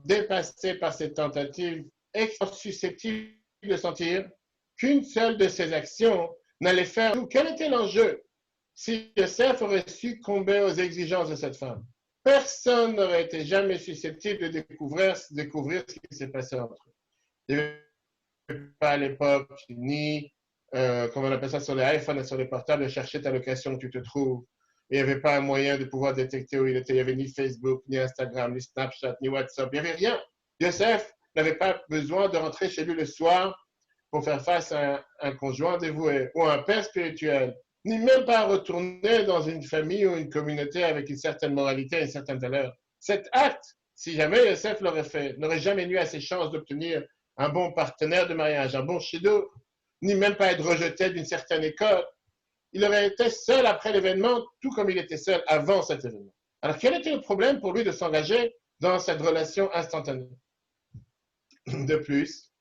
dépassée par ses tentatives, extrêmement susceptible de sentir qu'une seule de ses actions n'allait faire tout. Quel était l'enjeu si Yosef aurait succombé aux exigences de cette femme? Personne n'aurait été jamais susceptible de découvrir ce qui s'est passé entre eux. Il n'y avait pas à l'époque ni, comment on appelle ça, sur les iPhones et sur les portables, de chercher ta location où tu te trouves. Il n'y avait pas un moyen de pouvoir détecter où il était. Il n'y avait ni Facebook, ni Instagram, ni Snapchat, ni WhatsApp. Il n'y avait rien. Yosef n'avait pas besoin de rentrer chez lui le soir pour faire face à un conjoint dévoué ou à un père spirituel, ni même pas retourner dans une famille ou une communauté avec une certaine moralité et une certaine valeur. Cet acte, si jamais Yosef l'aurait fait, n'aurait jamais nuit à ses chances d'obtenir un bon partenaire de mariage, un bon shidduch, ni même pas être rejeté d'une certaine école. Il aurait été seul après l'événement, tout comme il était seul avant cet événement. Alors, quel était le problème pour lui de s'engager dans cette relation instantanée? De plus,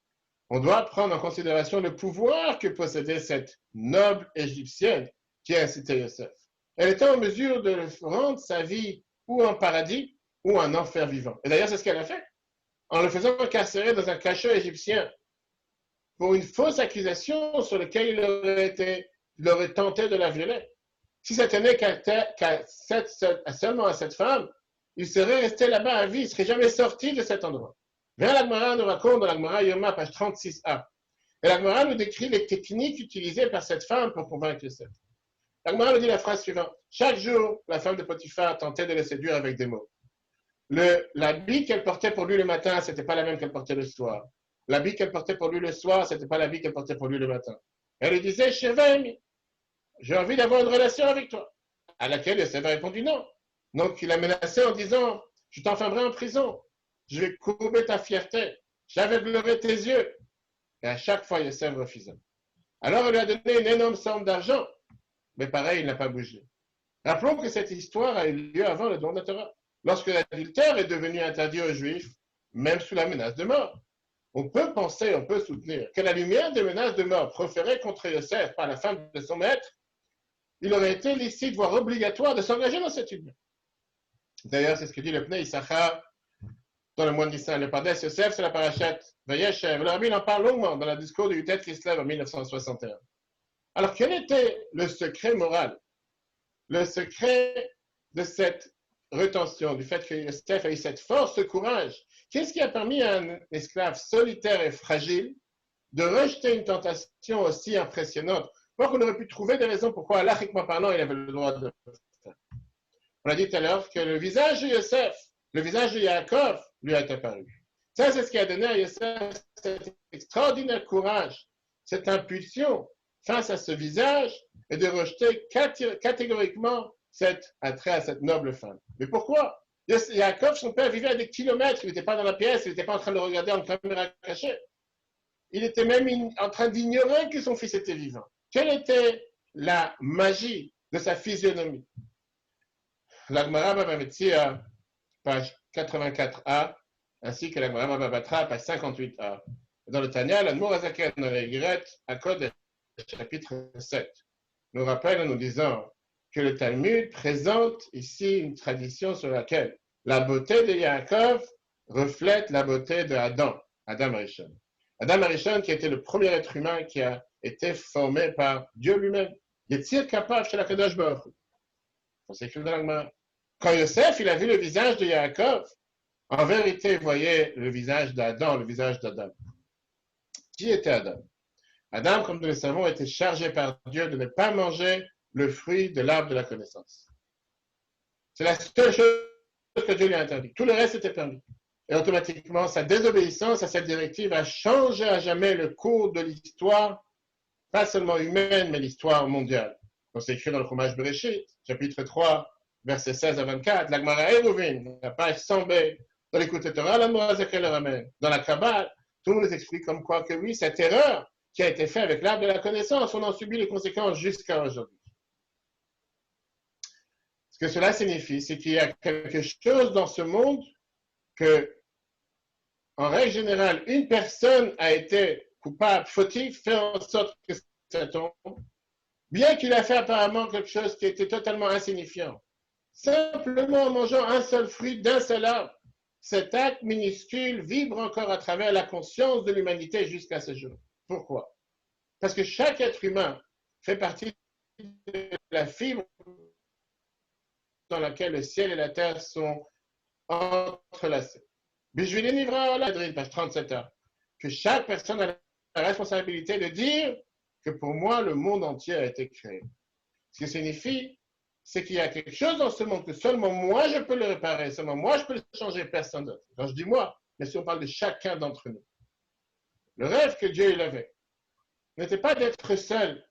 on doit prendre en considération le pouvoir que possédait cette noble égyptienne qui a incité Yosef. Elle était en mesure de rendre sa vie ou en paradis ou en enfer vivant. Et d'ailleurs, c'est ce qu'elle a fait, en le faisant incarcérer dans un cachot égyptien pour une fausse accusation sur laquelle il aurait tenté de la violer. Si ça tenait seulement à cette femme, il serait resté là-bas à vie, il ne serait jamais sorti de cet endroit. Bien, l'Agmara nous raconte dans l'Agmara Yoma, page 36a. Et l'Agmara nous décrit les techniques utilisées par cette femme pour convaincre Yosef. L'Agmara nous dit la phrase suivante. Chaque jour, la femme de Potiphar tentait de le séduire avec des mots. L'habit qu'elle portait pour lui le matin, ce n'était pas la même qu'elle portait le soir. L'habit qu'elle portait pour lui le soir, ce n'était pas l'habit qu'elle portait pour lui le matin. Elle lui disait, Shevem, j'ai envie d'avoir une relation avec toi. À laquelle Yosef a répondu non. Donc il a menacé en disant, je t'enfermerai en prison. Je vais courber ta fierté. J'aveuglerai tes yeux. Et à chaque fois, Yosef refusait. Alors, elle lui a donné une énorme somme d'argent. Mais pareil, il n'a pas bougé. Rappelons que cette histoire a eu lieu avant le don de la Torah. Lorsque l'adultère est devenu interdit aux Juifs, même sous la menace de mort. On peut penser, on peut soutenir que la lumière des menaces de mort proférées contre Yosef par la femme de son maître, il aurait été licite, voire obligatoire, de s'engager dans cette union. D'ailleurs, c'est ce que dit le Pnei Issachar dans le mois de Nissan. Le Pardes Yosef, c'est la parachette Vayeshev. Le Rabbi en parle longuement dans le discours de Yutet Kislev en 1961. Alors, quel était le secret moral, le secret de cette rétention, du fait que Yosef a eu cette force, ce courage? Qu'est-ce qui a permis à un esclave solitaire et fragile de rejeter une tentation aussi impressionnante? Or qu'on aurait pu trouver des raisons pourquoi, halachiquement parlant, il avait le droit de le faire. On a dit tout à l'heure que le visage de Yosef, le visage de Yaakov, lui a été apparu. Ça, c'est ce qui a donné à Yosef cet extraordinaire courage, cette impulsion face à ce visage et de rejeter catégoriquement cet attrait à cette noble femme. Mais pourquoi? Yaakov, son père, vivait à des kilomètres, il n'était pas dans la pièce, il n'était pas en train de regarder en caméra cachée. Il était même en train d'ignorer que son fils était vivant. Quelle était la magie de sa physionomie? L'Agmara Baba Metzia, page 84a, ainsi que l'Agmara Baba Batra, page 58a. Dans le Tanya, l'Admour Azaken, dans les Yigret, à Code, chapitre 7, nous rappelle en nous disant que le Talmud présente ici une tradition sur laquelle la beauté de Yaakov reflète la beauté de Adam Arishon. Adam Arishon qui était le premier être humain qui a été formé par Dieu lui-même. Yetzir capable chez la Kadosh Baruch Hu. On s'écrit dans l'Agmara. Quand Yosef, il a vu le visage de Yaakov, en vérité, il voyait le visage d'Adam, le visage d'Adam. Qui était Adam? Adam, comme nous le savons, était chargé par Dieu de ne pas manger le fruit de l'arbre de la connaissance. C'est la seule chose que Dieu lui a interdit. Tout le reste était permis. Et automatiquement, sa désobéissance à cette directive a changé à jamais le cours de l'histoire, pas seulement humaine, mais l'histoire mondiale. On s'est écrit dans le Chumash Bereshit, chapitre 3, versets 16 à 24, l'Agmara Eruvin, la page 100b, dans l'écoute Torah, l'Agmara Zakel le ramène. Dans la Kabbale, tout le monde nous explique comme quoi que oui, cette erreur qui a été faite avec l'arbre de la connaissance, on en subit les conséquences jusqu'à aujourd'hui. Ce que cela signifie, c'est qu'il y a quelque chose dans ce monde que, en règle générale, une personne a été coupable, fautif, fait en sorte que ça tombe, bien qu'il a fait apparemment quelque chose qui était totalement insignifiant. Simplement en mangeant un seul fruit d'un seul arbre, cet acte minuscule vibre encore à travers la conscience de l'humanité jusqu'à ce jour. Pourquoi? Parce que chaque être humain fait partie de la fibre dans laquelle le ciel et la terre sont entrelacés. Bijouilé Nivra, page 37a, que chaque personne a la responsabilité de dire que pour moi, le monde entier a été créé. Ce qui signifie, c'est qu'il y a quelque chose dans ce monde que seulement moi je peux le réparer, seulement moi je peux le changer, personne d'autre. Quand je dis moi, mais si on parle de chacun d'entre nous. Le rêve que Dieu il avait n'était pas d'être seul,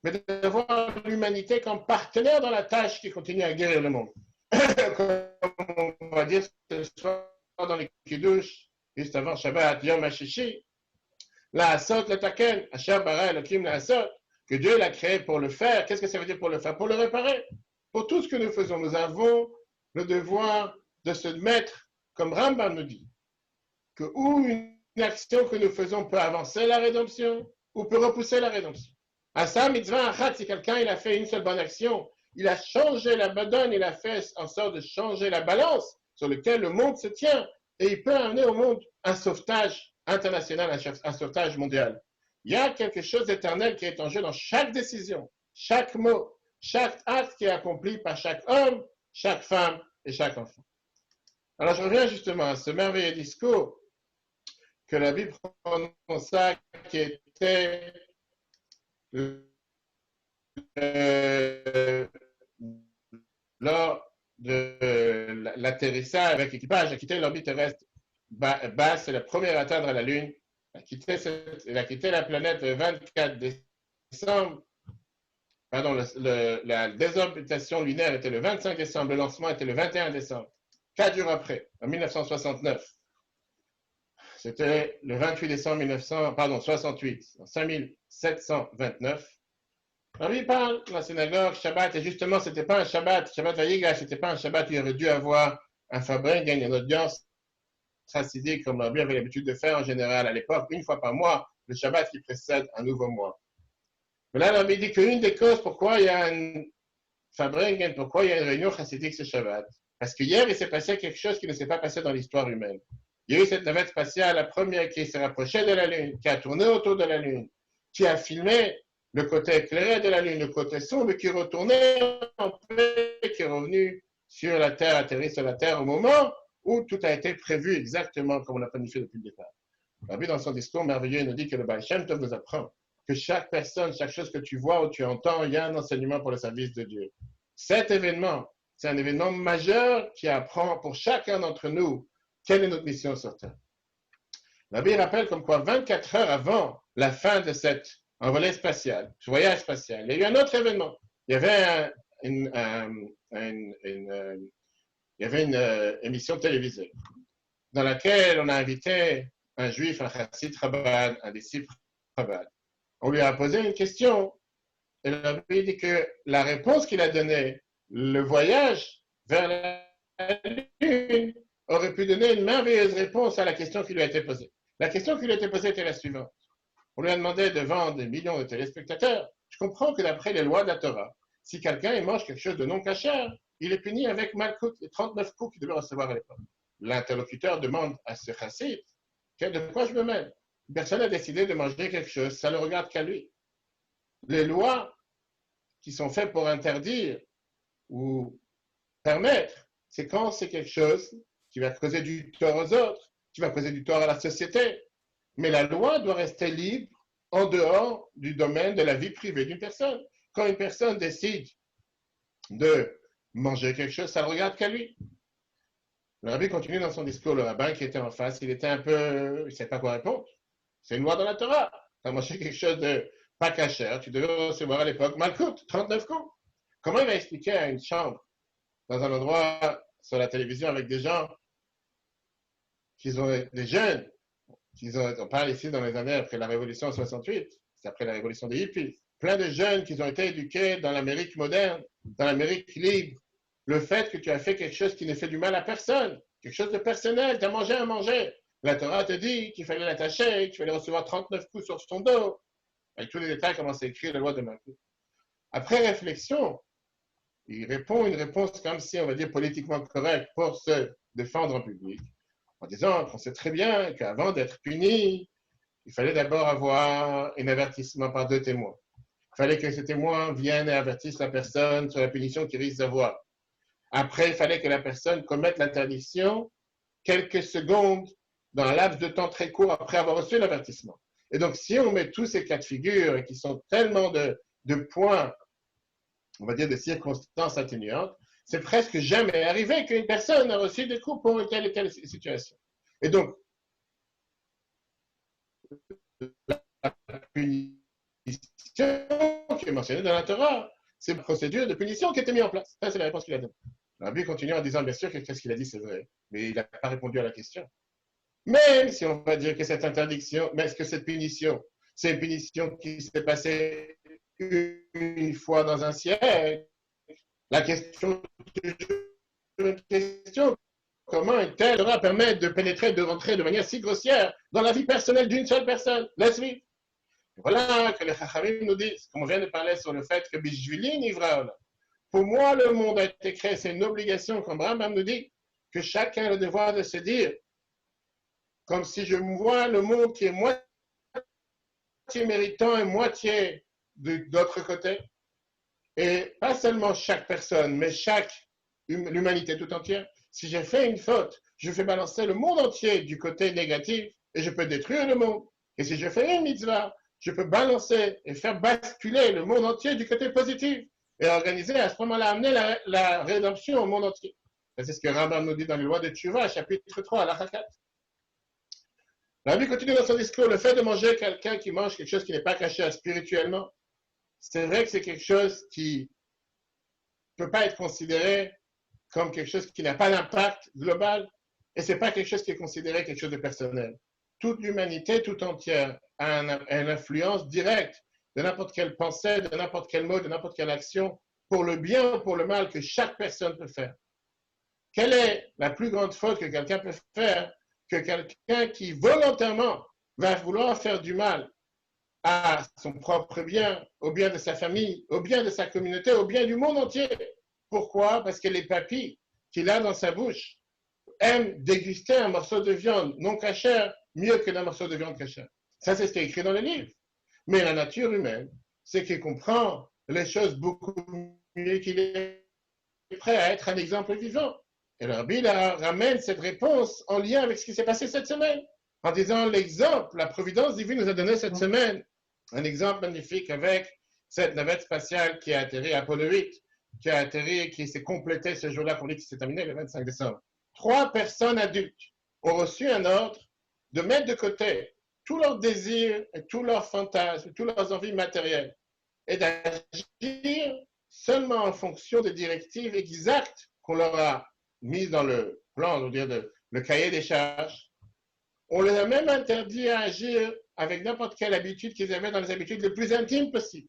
mais d'avoir l'humanité comme partenaire dans la tâche qui continue à guérir le monde. Comme on va dire ce soir dans les Kiddush, juste avant Shabbat, Yom HaShishi, la Asot, le Taken, Asher Bara Elohim, la Asot, que Dieu l'a créé pour le faire. Qu'est-ce que ça veut dire pour le faire? Pour le réparer. Pour tout ce que nous faisons, nous avons le devoir de se mettre, comme Rambam nous dit, que ou une action que nous faisons peut avancer la rédemption, ou peut repousser la rédemption. Asa mitzvah achat, si quelqu'un il a fait une seule bonne action, il a changé la donne, il a fait en sorte de changer la balance sur laquelle le monde se tient, et il peut amener au monde un sauvetage international, un sauvetage mondial. Il y a quelque chose d'éternel qui est en jeu dans chaque décision, chaque mot, chaque acte qui est accompli par chaque homme, chaque femme et chaque enfant. Alors je reviens justement à ce merveilleux discours que la Bible prononça, qui était lors de l'atterrissage avec l'équipage a quitté l'orbite terrestre basse, c'est le premier à atteindre la Lune. Il a quitté la planète le 24 décembre. Pardon, la désorbitation lunaire était le 25 décembre, le lancement était le 21 décembre. 4 jours après, en 1969. C'était le 28 décembre 68, en 5729. Alors, il parle dans la synagogue, Shabbat, et justement, ce n'était pas un Shabbat Vayigash, ce n'était pas un Shabbat où il aurait dû avoir un Fabring, une audience chassidique, comme Rabbi avait l'habitude de faire en général à l'époque, une fois par mois, le Shabbat qui précède un nouveau mois. Mais là, Rabbi dit qu'une des causes pourquoi il y a un Fabring, pourquoi il y a une réunion chassidique ce Shabbat, parce qu'hier, il s'est passé quelque chose qui ne s'est pas passé dans l'histoire humaine. Il y a eu cette navette spatiale, la première qui s'est rapprochée de la Lune, qui a tourné autour de la Lune, qui a filmé le côté éclairé de la Lune, le côté sombre, qui retournait en paix, qui est revenu sur la Terre, atterri sur la Terre au moment où tout a été prévu exactement comme on l'a planifié depuis le départ. Rabbi, dans son discours merveilleux, il nous dit que le Baal Shem Tov nous apprend que chaque personne, chaque chose que tu vois ou tu entends, il y a un enseignement pour le service de Dieu. Cet événement, c'est un événement majeur qui apprend pour chacun d'entre nous quelle est notre mission sur Terre. Rabbi rappelle comme quoi 24 heures avant la fin de cet envolée spatial, ce voyage spatial, il y a eu un autre événement. Il y avait une émission télévisée dans laquelle on a invité un juif, un chassid Chabad, un disciple Chabad. On lui a posé une question et il a dit que la réponse qu'il a donnée, le voyage vers la Lune, aurait pu donner une merveilleuse réponse à la question qui lui a été posée. La question qui lui a été posée était la suivante. On lui a demandé devant des millions de téléspectateurs, je comprends que d'après les lois de la Torah, si quelqu'un mange quelque chose de non cachère, il est puni avec malkout, les 39 coups qu'il devait recevoir à l'époque. L'interlocuteur demande à ce chassid, de quoi je me mêle? Personne n'a décidé de manger quelque chose, ça ne le regarde qu'à lui. Les lois qui sont faites pour interdire ou permettre, c'est quand c'est quelque chose qui va causer du tort aux autres, qui va causer du tort à la société. Mais la loi doit rester libre en dehors du domaine de la vie privée d'une personne. Quand une personne décide de manger quelque chose, ça ne regarde qu'à lui. Le rabbi continue dans son discours, le rabbin qui était en face, il était un peu, il ne sait pas quoi répondre. C'est une loi dans la Torah. Tu as mangé quelque chose de pas cachère, tu devais recevoir à l'époque malkout, 39 coups. Comment il va expliquer à une chambre, dans un endroit sur la télévision avec des gens qui ont des jeunes, on parle ici dans les années après la Révolution 68, c'est après la Révolution des hippies, plein de jeunes qui ont été éduqués dans l'Amérique moderne, dans l'Amérique libre, le fait que tu as fait quelque chose qui ne fait du mal à personne, quelque chose de personnel, tu as mangé à manger. La Torah te dit qu'il fallait l'attacher, qu'il fallait recevoir 39 coups sur son dos, avec tous les détails, comment c'est écrit la loi de Malkout. Après réflexion, il répond une réponse comme si, on va dire, politiquement correcte pour se défendre en public, en disant qu'on sait très bien qu'avant d'être puni, il fallait d'abord avoir un avertissement par 2 témoins. Il fallait que ces témoins viennent et avertissent la personne sur la punition qu'il risque d'avoir. Après, il fallait que la personne commette l'interdiction quelques secondes dans un laps de temps très court après avoir reçu l'avertissement. Et donc, si on met tous ces cas de figure qui sont tellement de points, on va dire de circonstances atténuantes, c'est presque jamais arrivé qu'une personne a reçu des coups pour une telle et telle situation. Et donc, la punition qui est mentionnée dans la Torah, c'est une procédure de punition qui a été mise en place. Ça, c'est la réponse qu'il a donnée. Rabbi continue en disant, bien sûr, que ce qu'il a dit, c'est vrai, mais il n'a pas répondu à la question. Même si on va dire que cette interdiction, mais est-ce que cette punition, c'est une punition qui s'est passée une fois dans un siècle? La question, comment une telle loi permet de pénétrer, de rentrer de manière si grossière dans la vie personnelle d'une seule personne? Laisse vivre. Voilà que les Chachamim nous disent, comme on vient de parler sur le fait que Bishvili Nivra Olam. Pour moi, le monde a été créé, c'est une obligation, comme Rambam nous dit, que chacun a le devoir de se dire, comme si je vois le monde qui est moitié méritant et moitié de l'autre côté, et pas seulement chaque personne, mais l'humanité tout entière. Si j'ai fait une faute, je fais balancer le monde entier du côté négatif et je peux détruire le monde. Et si je fais une mitzvah, je peux balancer et faire basculer le monde entier du côté positif et organiser à ce moment-là, amener la rédemption au monde entier. Et c'est ce que Rambam nous dit dans les lois de Teshuvah, chapitre 3, la 4. La Bible continue dans son discours, le fait de manger quelqu'un qui mange quelque chose qui n'est pas caché spirituellement, c'est vrai que c'est quelque chose qui ne peut pas être considéré comme quelque chose qui n'a pas d'impact global et ce n'est pas quelque chose qui est considéré quelque chose de personnel. Toute l'humanité tout entière a une influence directe de n'importe quelle pensée, de n'importe quel mot, de n'importe quelle action, pour le bien ou pour le mal que chaque personne peut faire. Quelle est la plus grande faute que quelqu'un peut faire que quelqu'un qui volontairement va vouloir faire du mal à son propre bien, au bien de sa famille, au bien de sa communauté, au bien du monde entier. Pourquoi? Parce que les papilles qu'il a dans sa bouche aiment déguster un morceau de viande non cachère mieux que d'un morceau de viande cachère. Ça, c'est ce qui est écrit dans le livre. Mais la nature humaine, c'est qu'il comprend les choses beaucoup mieux qu'il est prêt à être un exemple vivant. Et le Rabbi ramène cette réponse en lien avec ce qui s'est passé cette semaine, en disant l'exemple, la providence divine nous a donné cette semaine un exemple magnifique avec cette navette spatiale qui a atterri à Apollo 8, qui a atterri et qui s'est complétée ce jour-là pour lui qui s'est terminé le 25 décembre. 3 personnes adultes ont reçu un ordre de mettre de côté tous leurs désirs et tous leurs fantasmes, toutes leurs envies matérielles et d'agir seulement en fonction des directives exactes qu'on leur a mises dans le plan, on va dire le cahier des charges. On leur a même interdit à agir avec n'importe quelle habitude qu'ils avaient dans les habitudes les plus intimes possibles.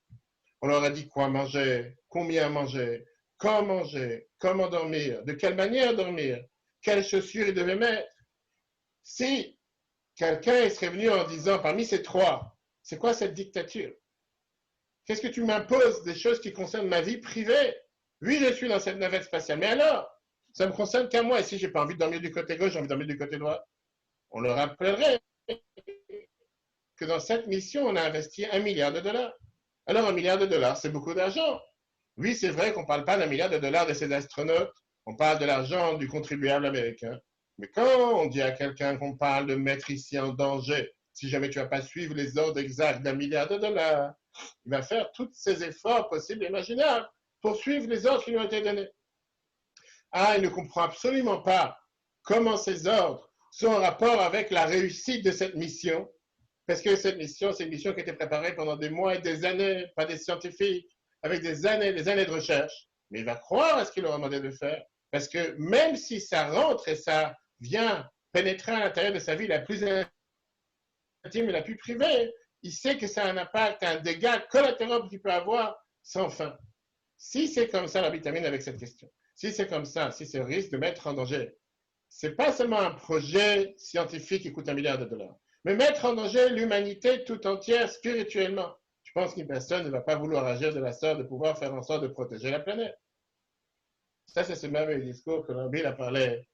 On leur a dit quoi manger, combien manger, comment dormir, de quelle manière dormir, quelles chaussures ils devaient mettre. Si quelqu'un serait venu en disant, parmi ces 3, c'est quoi cette dictature? Qu'est-ce que tu m'imposes des choses qui concernent ma vie privée? Oui, je suis dans cette navette spatiale, mais alors, ça ne me concerne qu'à moi. Et si je n'ai pas envie de dormir du côté gauche, j'ai envie de dormir du côté droit. On leur rappellerait que dans cette mission, on a investi $1 milliard. Alors, $1 milliard, c'est beaucoup d'argent. Oui, c'est vrai qu'on ne parle pas d'$1 milliard de ces astronautes, on parle de l'argent du contribuable américain. Mais quand on dit à quelqu'un qu'on parle de mettre ici en danger, si jamais tu ne vas pas suivre les ordres exacts d'$1 milliard, il va faire tous ces efforts possibles et imaginables pour suivre les ordres qui lui ont été donnés. Ah, il ne comprend absolument pas comment ces ordres sont en rapport avec la réussite de cette mission, parce que cette mission, c'est une mission qui a été préparée pendant des mois et des années par des scientifiques, avec des années de recherche. Mais il va croire à ce qu'il leur a demandé de faire, parce que même si ça rentre et ça vient pénétrer à l'intérieur de sa vie la plus intime et la plus privée, il sait que ça a un impact, un dégât collatéral qu'il peut avoir sans fin. Si c'est comme ça, la vitamine avec cette question, si c'est comme ça, si c'est risque de mettre en danger, ce n'est pas seulement un projet scientifique qui coûte $1 milliard, mais mettre en danger l'humanité tout entière spirituellement. Je pense qu'une personne ne va pas vouloir agir de la sorte, de pouvoir faire en sorte de protéger la planète. Ça, c'est ce même discours que Rabbi a parlé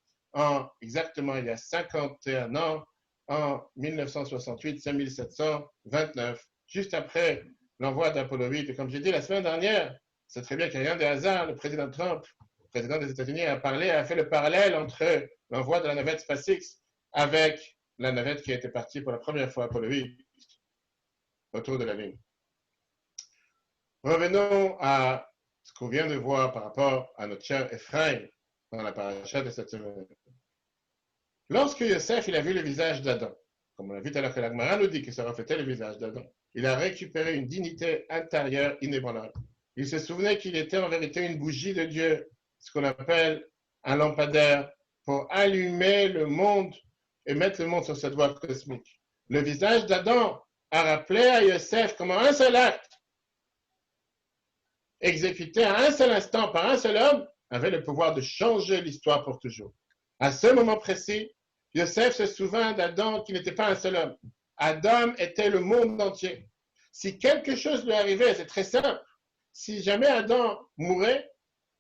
exactement il y a 51 ans, en 1968, 5729, juste après l'envoi d'Apollo 8. Et comme j'ai dit la semaine dernière, c'est très bien qu'il n'y a rien de hasard. Le président Trump, le président des États-Unis, a fait le parallèle entre l'envoi de la navette SpaceX avec la navette qui était partie pour la première fois Apollo 8 autour de la Lune. Revenons à ce qu'on vient de voir par rapport à notre cher Ephraim dans la paracha de cette semaine. Lorsque Yosef il a vu le visage d'Adam, comme on l'a vu tout à l'heure que l'Agmara nous dit que ça reflétait le visage d'Adam, il a récupéré une dignité intérieure inébranlable. Il se souvenait qu'il était en vérité une bougie de Dieu, ce qu'on appelle un lampadaire, pour allumer le monde et mettre le monde sur cette voie cosmique. Le visage d'Adam a rappelé à Yosef comment un seul acte, exécuté à un seul instant par un seul homme, avait le pouvoir de changer l'histoire pour toujours. À ce moment précis, Yosef se souvint d'Adam qui n'était pas un seul homme. Adam était le monde entier. Si quelque chose lui arrivait, c'est très simple. Si jamais Adam mourait,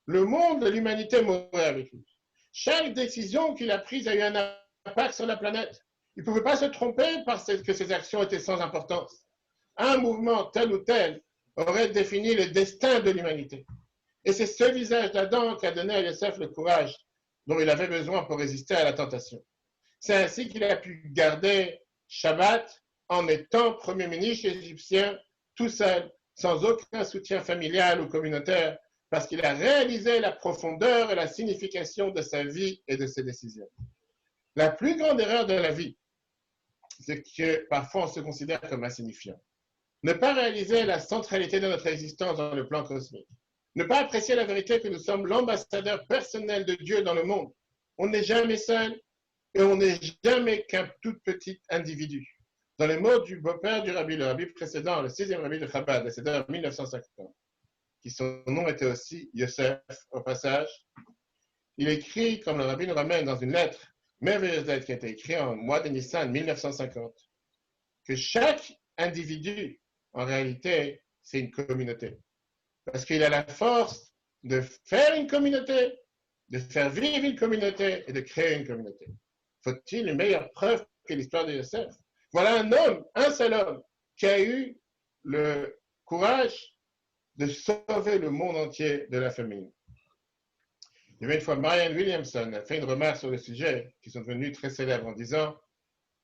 le monde de l'humanité mourrait avec lui. Chaque décision qu'il a prise a eu un impact sur la planète. Il ne pouvait pas se tromper parce que ses actions étaient sans importance. Un mouvement tel ou tel aurait défini le destin de l'humanité. Et c'est ce visage d'Adam qui a donné à Yosef le courage dont il avait besoin pour résister à la tentation. C'est ainsi qu'il a pu garder Shabbat en étant premier ministre égyptien tout seul, sans aucun soutien familial ou communautaire, parce qu'il a réalisé la profondeur et la signification de sa vie et de ses décisions. La plus grande erreur de la vie, c'est que parfois on se considère comme insignifiant. Ne pas réaliser la centralité de notre existence dans le plan cosmique. Ne pas apprécier la vérité que nous sommes l'ambassadeur personnel de Dieu dans le monde. On n'est jamais seul et on n'est jamais qu'un tout petit individu. Dans les mots du beau-père du rabbi, le rabbi précédent, le 6e rabbi de Chabad, décédé en 1950, qui son nom était aussi Yosef, au passage, il écrit, comme le rabbi nous ramène dans une lettre merveilleuse lettre qui a été écrite en mois de Nissan 1950, que chaque individu, en réalité, c'est une communauté. Parce qu'il a la force de faire une communauté, de faire vivre une communauté et de créer une communauté. Faut-il une meilleure preuve que l'histoire de Yosef? Voilà un homme, un seul homme, qui a eu le courage de sauver le monde entier de la famine. Il y avait une fois Marianne Williamson a fait une remarque sur le sujet qui sont devenues très célèbres en disant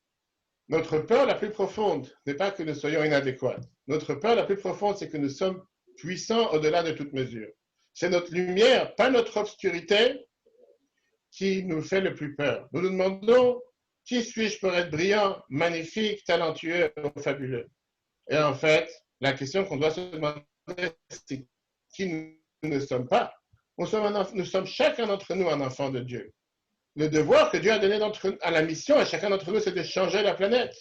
« Notre peur la plus profonde n'est pas que nous soyons inadéquats. Notre peur la plus profonde, c'est que nous sommes puissants au-delà de toute mesure. C'est notre lumière, pas notre obscurité, qui nous fait le plus peur. Nous nous demandons qui suis-je pour être brillant, magnifique, talentueux ou fabuleux. Et en fait, la question qu'on doit se demander, c'est qui nous ne sommes pas. Nous sommes chacun d'entre nous un enfant de Dieu. Le devoir que Dieu a donné à la mission à chacun d'entre nous, c'est de changer la planète.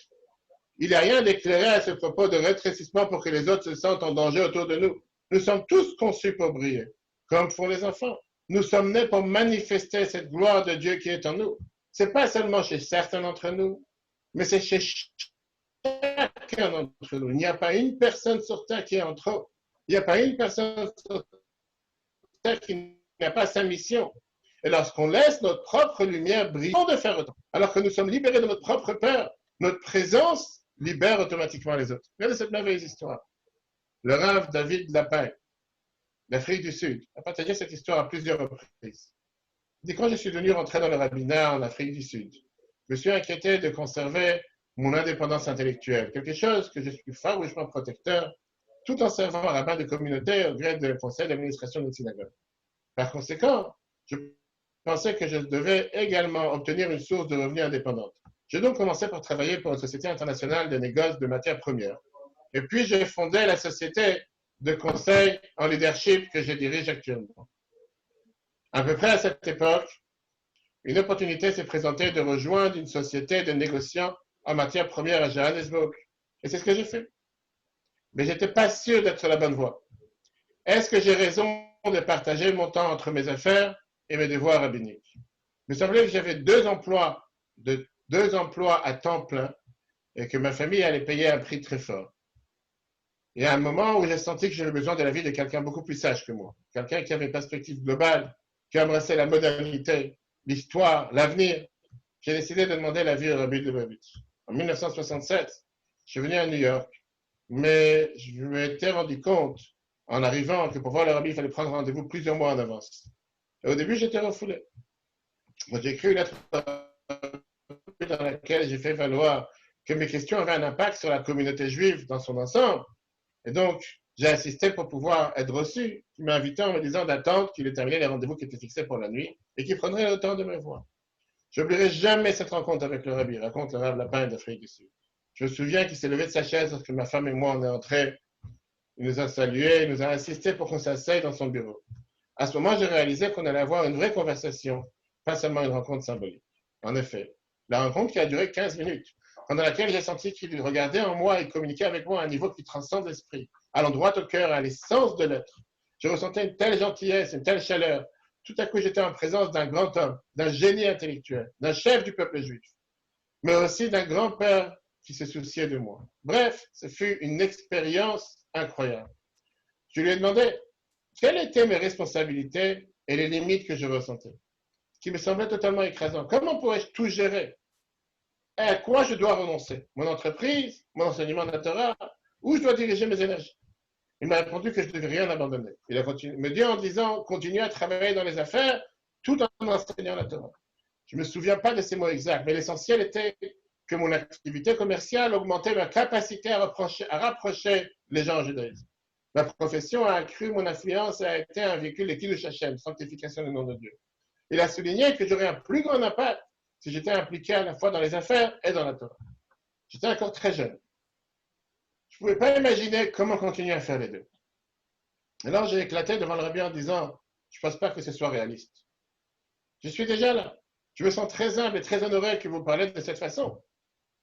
Il n'y a rien d'éclairé à ce propos de rétrécissement pour que les autres se sentent en danger autour de nous. Nous sommes tous conçus pour briller, comme font les enfants. Nous sommes nés pour manifester cette gloire de Dieu qui est en nous. Ce n'est pas seulement chez certains d'entre nous, mais c'est chez chacun d'entre nous. Il n'y a pas une personne sur Terre qui est en trop. Il n'y a pas une personne sur Terre qui n'a pas sa mission. Et lorsqu'on laisse notre propre lumière briller, de faire autant. Alors que nous sommes libérés de notre propre peur, notre présence libère automatiquement les autres. Regardez cette merveilleuse histoire. Le Rav David Lapin, d'Afrique du Sud, a partagé cette histoire à plusieurs reprises. Il dit, quand je suis venu rentrer dans le rabbinat en Afrique du Sud, je me suis inquiété de conserver mon indépendance intellectuelle, quelque chose que je suis farouchement protecteur, tout en servant rabbin de communauté au gré du conseil d'administration d'une synagogue. Par conséquent, je pensais que je devais également obtenir une source de revenus indépendante. J'ai donc commencé par travailler pour une société internationale de négoce de matières premières. Et puis, j'ai fondé la société de conseil en leadership que je dirige actuellement. À peu près à cette époque, une opportunité s'est présentée de rejoindre une société de négociants en matières premières à Johannesburg. Et c'est ce que j'ai fait. Mais je n'étais pas sûr d'être sur la bonne voie. Est-ce que j'ai raison de partager mon temps entre mes affaires et mes devoirs rabbiniques? Il me semblait que j'avais deux emplois à temps plein et que ma famille allait payer un prix très fort. Il y a un moment où j'ai senti que j'avais besoin de l'avis de quelqu'un beaucoup plus sage que moi, quelqu'un qui avait une perspective globale, qui embrassait la modernité, l'histoire, l'avenir. J'ai décidé de demander l'avis au Rabbi Lubavitch. En 1967, je suis venu à New York, mais je m'étais rendu compte, en arrivant, que pour voir le Rabbi, il fallait prendre rendez-vous plusieurs mois en avance. Et au début, j'étais refoulé. J'ai écrit une lettre dans laquelle j'ai fait valoir que mes questions avaient un impact sur la communauté juive dans son ensemble. Et donc, j'ai insisté pour pouvoir être reçu. Il m'a invité en me disant d'attendre qu'il ait terminé les rendez-vous qui étaient fixés pour la nuit et qu'il prendrait le temps de me voir. Je n'oublierai jamais cette rencontre avec le Rabbi, raconte le Rav Lapin d'Afrique du Sud. Je me souviens qu'il s'est levé de sa chaise lorsque ma femme et moi on est entrés. Il nous a salués, il nous a insisté pour qu'on s'asseye dans son bureau. À ce moment, j'ai réalisé qu'on allait avoir une vraie conversation, pas seulement une rencontre symbolique. En effet, la rencontre qui a duré 15 minutes, pendant laquelle j'ai senti qu'il regardait en moi et communiquait avec moi à un niveau qui transcende l'esprit, allant droit au cœur, à l'essence de l'être. Je ressentais une telle gentillesse, une telle chaleur. Tout à coup, j'étais en présence d'un grand homme, d'un génie intellectuel, d'un chef du peuple juif, mais aussi d'un grand père qui se souciait de moi. Bref, ce fut une expérience incroyable. Je lui ai demandé quelles étaient mes responsabilités et les limites que je ressentais, ce qui me semblait totalement écrasant. Comment pourrais-je tout gérer? Et à quoi je dois renoncer? Mon entreprise, mon enseignement de la Torah, où je dois diriger mes énergies? Il m'a répondu que je ne devais rien abandonner. Il a me dit en disant, continue à travailler dans les affaires tout en enseignant la Torah. Je ne me souviens pas de ces mots exacts, mais l'essentiel était que mon activité commerciale augmentait ma capacité à rapprocher les gens en judaïsme. Ma profession a accru mon influence et a été un véhicule de Kiddush Hashem, sanctification du nom de Dieu. Il a souligné que j'aurais un plus grand impact si j'étais impliqué à la fois dans les affaires et dans la Torah. J'étais encore très jeune. Je ne pouvais pas imaginer comment continuer à faire les deux. Alors j'ai éclaté devant le rabbi en disant, je ne pense pas que ce soit réaliste. Je suis déjà là. Je me sens très humble et très honoré que vous parlez de cette façon.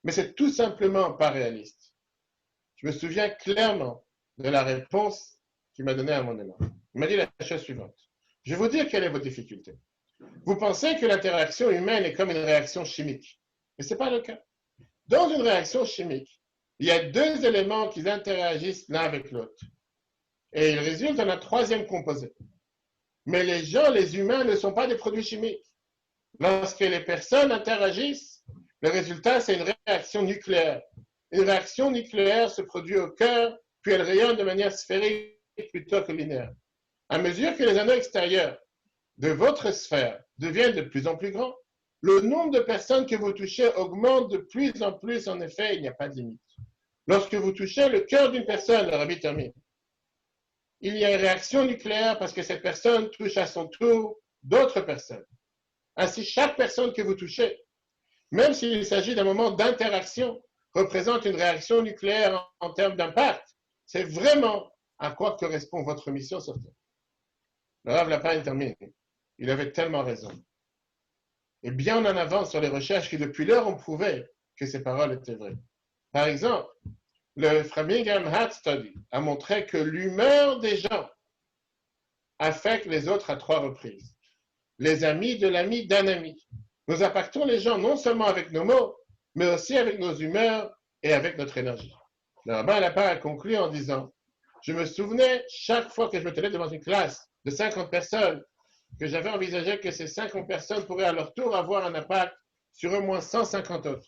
Mais c'est tout simplement pas réaliste. Je me souviens clairement de la réponse qu'il m'a donnée à mon élan. Il m'a dit la chose suivante. Je vais vous dire quelle est votre difficulté. Vous pensez que l'interaction humaine est comme une réaction chimique. Mais ce n'est pas le cas. Dans une réaction chimique, il y a deux éléments qui interagissent l'un avec l'autre. Et il résulte en un troisième composé. Mais les gens, les humains, ne sont pas des produits chimiques. Lorsque les personnes interagissent, le résultat, c'est une réaction nucléaire. Une réaction nucléaire se produit au cœur, puis elle rayonne de manière sphérique plutôt que linéaire. À mesure que les anneaux extérieurs de votre sphère deviennent de plus en plus grands, le nombre de personnes que vous touchez augmente de plus en plus. En effet, il n'y a pas de limite. Lorsque vous touchez le cœur d'une personne, le rabbi termine, il y a une réaction nucléaire parce que cette personne touche à son tour d'autres personnes. Ainsi, chaque personne que vous touchez, même s'il s'agit d'un moment d'interaction, représente une réaction nucléaire en termes d'impact. C'est vraiment à quoi correspond votre mission sur Terre. Le Rav Lapin termine. Il avait tellement raison. Et bien en avance sur les recherches qui depuis lors ont prouvé que ces paroles étaient vraies. Par exemple, le Framingham Heart Study a montré que l'humeur des gens affecte les autres à 3 reprises. Les amis de l'ami d'un ami. Nous impactons les gens non seulement avec nos mots, mais aussi avec nos humeurs et avec notre énergie. Le rabbin Lapin a conclu en disant, je me souvenais chaque fois que je me tenais devant une classe de 50 personnes, que j'avais envisagé que ces 50 personnes pourraient à leur tour avoir un impact sur au moins 150 autres.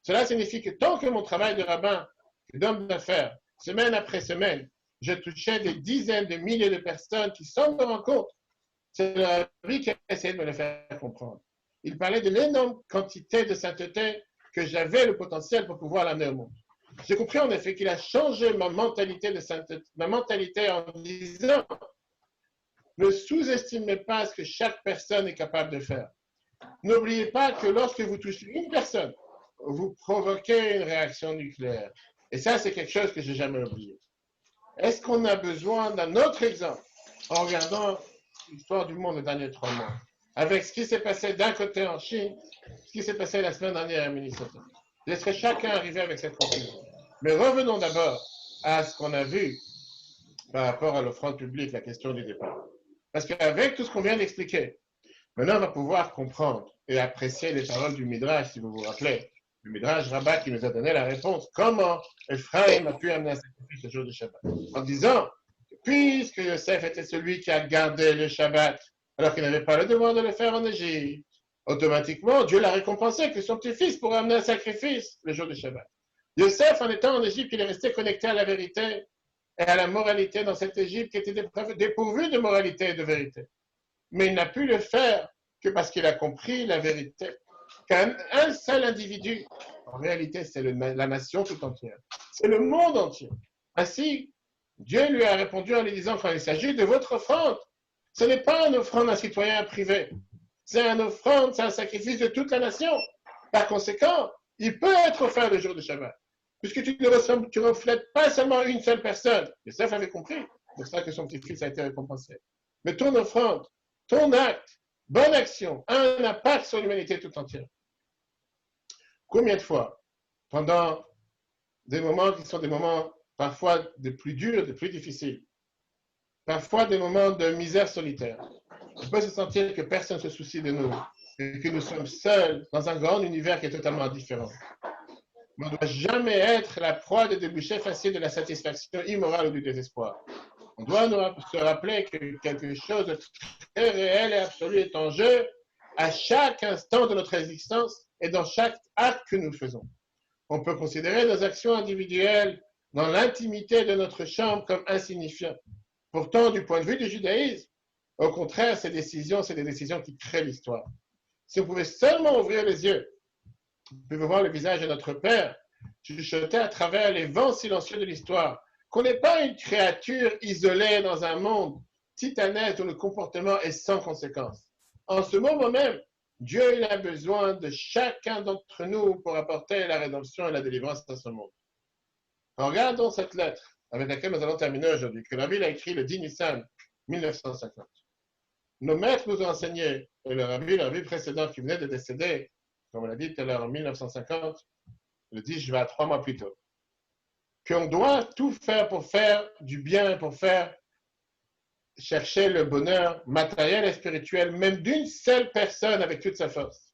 Cela signifie que tant que mon travail de rabbin, d'homme d'affaires, semaine après semaine, je touchais des dizaines de milliers de personnes qui, sans me rendre compte, c'est le rabbi qui a essayé de me le faire comprendre. Il parlait de l'énorme quantité de sainteté que j'avais le potentiel pour pouvoir l'amener au monde. J'ai compris en effet qu'il a changé ma mentalité de sainteté, ma mentalité en disant ne sous-estimez pas ce que chaque personne est capable de faire. N'oubliez pas que lorsque vous touchez une personne, vous provoquez une réaction nucléaire. Et ça, c'est quelque chose que je n'ai jamais oublié. Est-ce qu'on a besoin d'un autre exemple en regardant l'histoire du monde les derniers 3 mois, avec ce qui s'est passé d'un côté en Chine, ce qui s'est passé la semaine dernière à Minnesota? Je laisserai chacun arriver avec cette conclusion. Mais revenons d'abord à ce qu'on a vu par rapport à l'offrande publique, la question du départ. Parce qu'avec tout ce qu'on vient d'expliquer, maintenant on va pouvoir comprendre et apprécier les paroles du Midrash, si vous vous rappelez. Le Midrash Rabbah qui nous a donné la réponse. Comment Ephraim a pu amener un sacrifice le jour du Shabbat? En disant, puisque Yosef était celui qui a gardé le Shabbat, alors qu'il n'avait pas le devoir de le faire en Égypte, automatiquement, Dieu l'a récompensé que son petit-fils pourrait amener un sacrifice le jour du Shabbat. Yosef, en étant en Égypte, il est resté connecté à la vérité et à la moralité dans cette Égypte qui était dépourvue de moralité et de vérité. Mais il n'a pu le faire que parce qu'il a compris la vérité. Qu'un seul individu, en réalité, c'est la nation tout entière. C'est le monde entier. Ainsi, Dieu lui a répondu en lui disant, quand il s'agit de votre offrande, ce n'est pas une offrande d'un citoyen privé. C'est une offrande, c'est un sacrifice de toute la nation. Par conséquent, il peut être offert le jour du Shabbat. Puisque tu ne reflètes pas seulement une seule personne. Yosef avait compris. C'est ça que son petit-fils a été récompensé. Mais ton offrande, ton acte, bonne action, a un impact sur l'humanité tout entière. Combien de fois, pendant des moments qui sont des moments parfois des plus durs, des plus difficiles, parfois des moments de misère solitaire, on peut se sentir que personne ne se soucie de nous et que nous sommes seuls dans un grand univers qui est totalement différent. Mais on ne doit jamais être la proie des débouchés faciles de la satisfaction immorale ou du désespoir. On doit se rappeler que quelque chose de très réel et absolu est en jeu à chaque instant de notre existence et dans chaque acte que nous faisons. On peut considérer nos actions individuelles dans l'intimité de notre chambre comme insignifiantes. Pourtant, du point de vue du judaïsme, au contraire, ces décisions, c'est des décisions qui créent l'histoire. Si on pouvait seulement ouvrir les yeux, on pouvait voir le visage de notre Père chuchoter à travers les vents silencieux de l'histoire, qu'on n'est pas une créature isolée dans un monde titanesque dont le comportement est sans conséquence. En ce moment même, Dieu il a besoin de chacun d'entre nous pour apporter la rédemption et la délivrance à ce monde. Regardons cette lettre avec laquelle nous allons terminer aujourd'hui, que la Bible a écrit le 10 Nissan 1950. Nos maîtres nous ont enseigné, et le rabbi précédent qui venait de décéder, comme on l'a dit tout à l'heure en 1950, le 10 juin, 3 mois plus tôt, qu'on doit tout faire pour faire du bien, pour faire chercher le bonheur matériel et spirituel, même d'une seule personne avec toute sa force.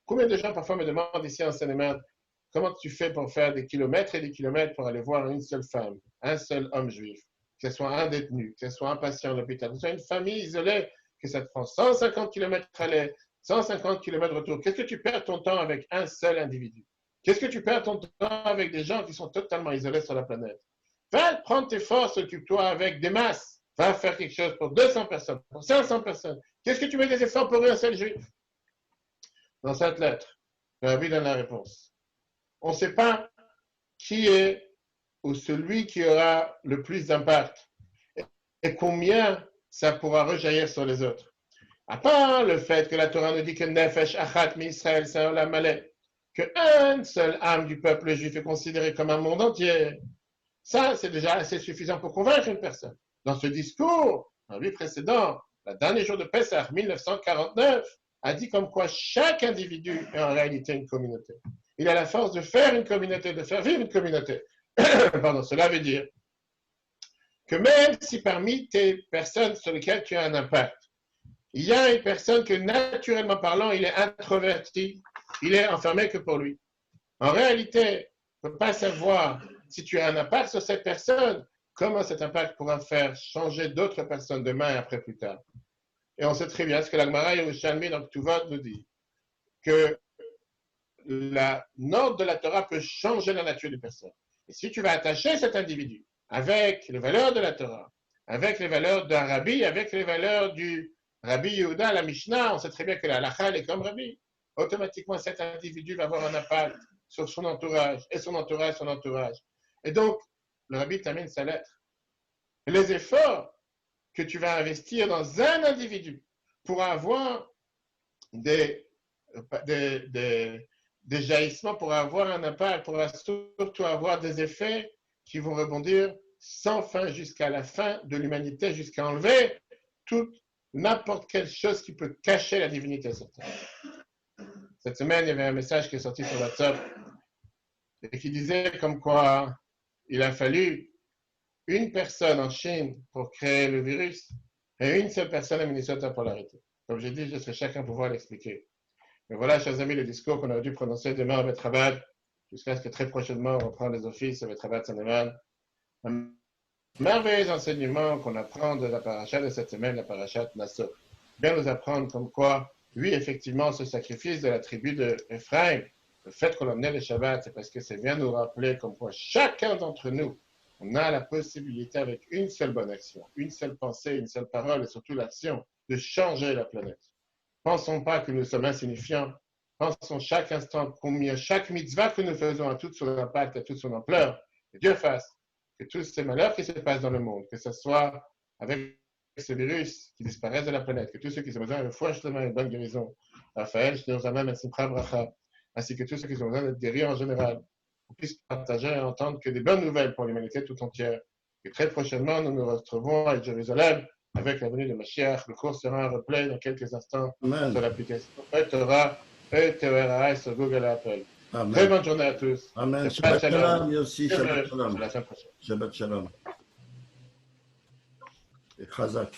Combien de gens parfois me demandent ici en Seine-et-Marne, comment tu fais pour faire des kilomètres et des kilomètres pour aller voir une seule femme, un seul homme juif, que ce soit un détenu, que ce soit un patient à l'hôpital, que ce soit une famille isolée, que ça te prend 150 km aller, 150 km retour. Qu'est-ce que tu perds ton temps avec un seul individu? Qu'est-ce que tu perds ton temps avec des gens qui sont totalement isolés sur la planète? Va prendre tes forces, occupe-toi avec des masses. Va faire quelque chose pour 200 personnes, pour 500 personnes. Qu'est-ce que tu mets des efforts pour un seul juif? Dans cette lettre, le rabbi donne la réponse. On ne sait pas qui est ou celui qui aura le plus d'impact et combien ça pourra rejaillir sur les autres. À part le fait que la Torah nous dit que Nefesh Achat Israël, c'est un malais, qu'une seule âme du peuple juif est considérée comme un monde entier. Ça, c'est déjà assez suffisant pour convaincre une personne. Dans ce discours, dans le précédent, le dernier jour de Pessah, 1949, a dit comme quoi chaque individu est en réalité une communauté. Il a la force de faire une communauté, de faire vivre une communauté. Pardon, cela veut dire que même si parmi tes personnes sur lesquelles tu as un impact, il y a une personne que naturellement parlant, il est introverti, il est enfermé que pour lui. En réalité, on ne peut pas savoir si tu as un impact sur cette personne, comment cet impact pourra faire changer d'autres personnes demain et après plus tard. Et on sait très bien ce que l'Agmara Yerushalmi dans Ktuvot nous dit, que la norme de la Torah peut changer la nature d'une personne. Et si tu vas attacher cet individu avec les valeurs de la Torah, avec les valeurs d'un rabbi, avec les valeurs du Rabbi Yehuda, la Mishnah, on sait très bien que la halakha est comme rabbi. Automatiquement, cet individu va avoir un impact sur son entourage, et son entourage, son entourage. Et donc, le rabbi termine sa lettre. Les efforts que tu vas investir dans un individu pour avoir des jaillissements, pour avoir un impact, pour surtout avoir des effets qui vont rebondir sans fin jusqu'à la fin de l'humanité, jusqu'à enlever n'importe quelle chose qui peut cacher la divinité sur terre. Cette semaine, il y avait un message qui est sorti sur WhatsApp et qui disait comme quoi il a fallu une personne en Chine pour créer le virus et une seule personne à Minnesota pour l'arrêter. Comme j'ai dit, je laisserai chacun pouvoir l'expliquer. Mais voilà, chers amis, le discours qu'on aurait dû prononcer demain à Betrabad, jusqu'à ce que très prochainement on reprend les offices à Betrabad Saint-Eman. Un merveilleux enseignement qu'on apprend de la paracha de cette semaine, la paracha Nassau. Bien nous apprendre comme quoi, oui, effectivement, ce sacrifice de la tribu de Ephraim, le fait qu'on emmenait le Shabbat, c'est parce que c'est bien nous rappeler comme quoi chacun d'entre nous, on a la possibilité avec une seule bonne action, une seule pensée, une seule parole et surtout l'action de changer la planète. Pensons pas que nous sommes insignifiants. Pensons chaque instant combien chaque mitzvah que nous faisons a tout son impact, a toute son ampleur. Que Dieu fasse que tous ces malheurs qui se passent dans le monde, que ce soit avec ce virus qui disparaisse de la planète, que tous ceux qui ont besoin de foi, justement, une bonne guérison, Raphaël, ainsi que tous ceux qui ont besoin d'être guéris en général, qu'on puisse partager et entendre que des bonnes nouvelles pour l'humanité tout entière. Et très prochainement, nous nous retrouvons à Jérusalem avec la venue de Mashiach. Le cours sera un replay dans quelques instants sur l'application Torah et TORA sur Google et Apple. Amen. Très bonne journée à tous. Amen. Shabbat shalom, Yossi. Shabbat shalom. La semaine prochaine. Shabbat shalom. Et Chazak.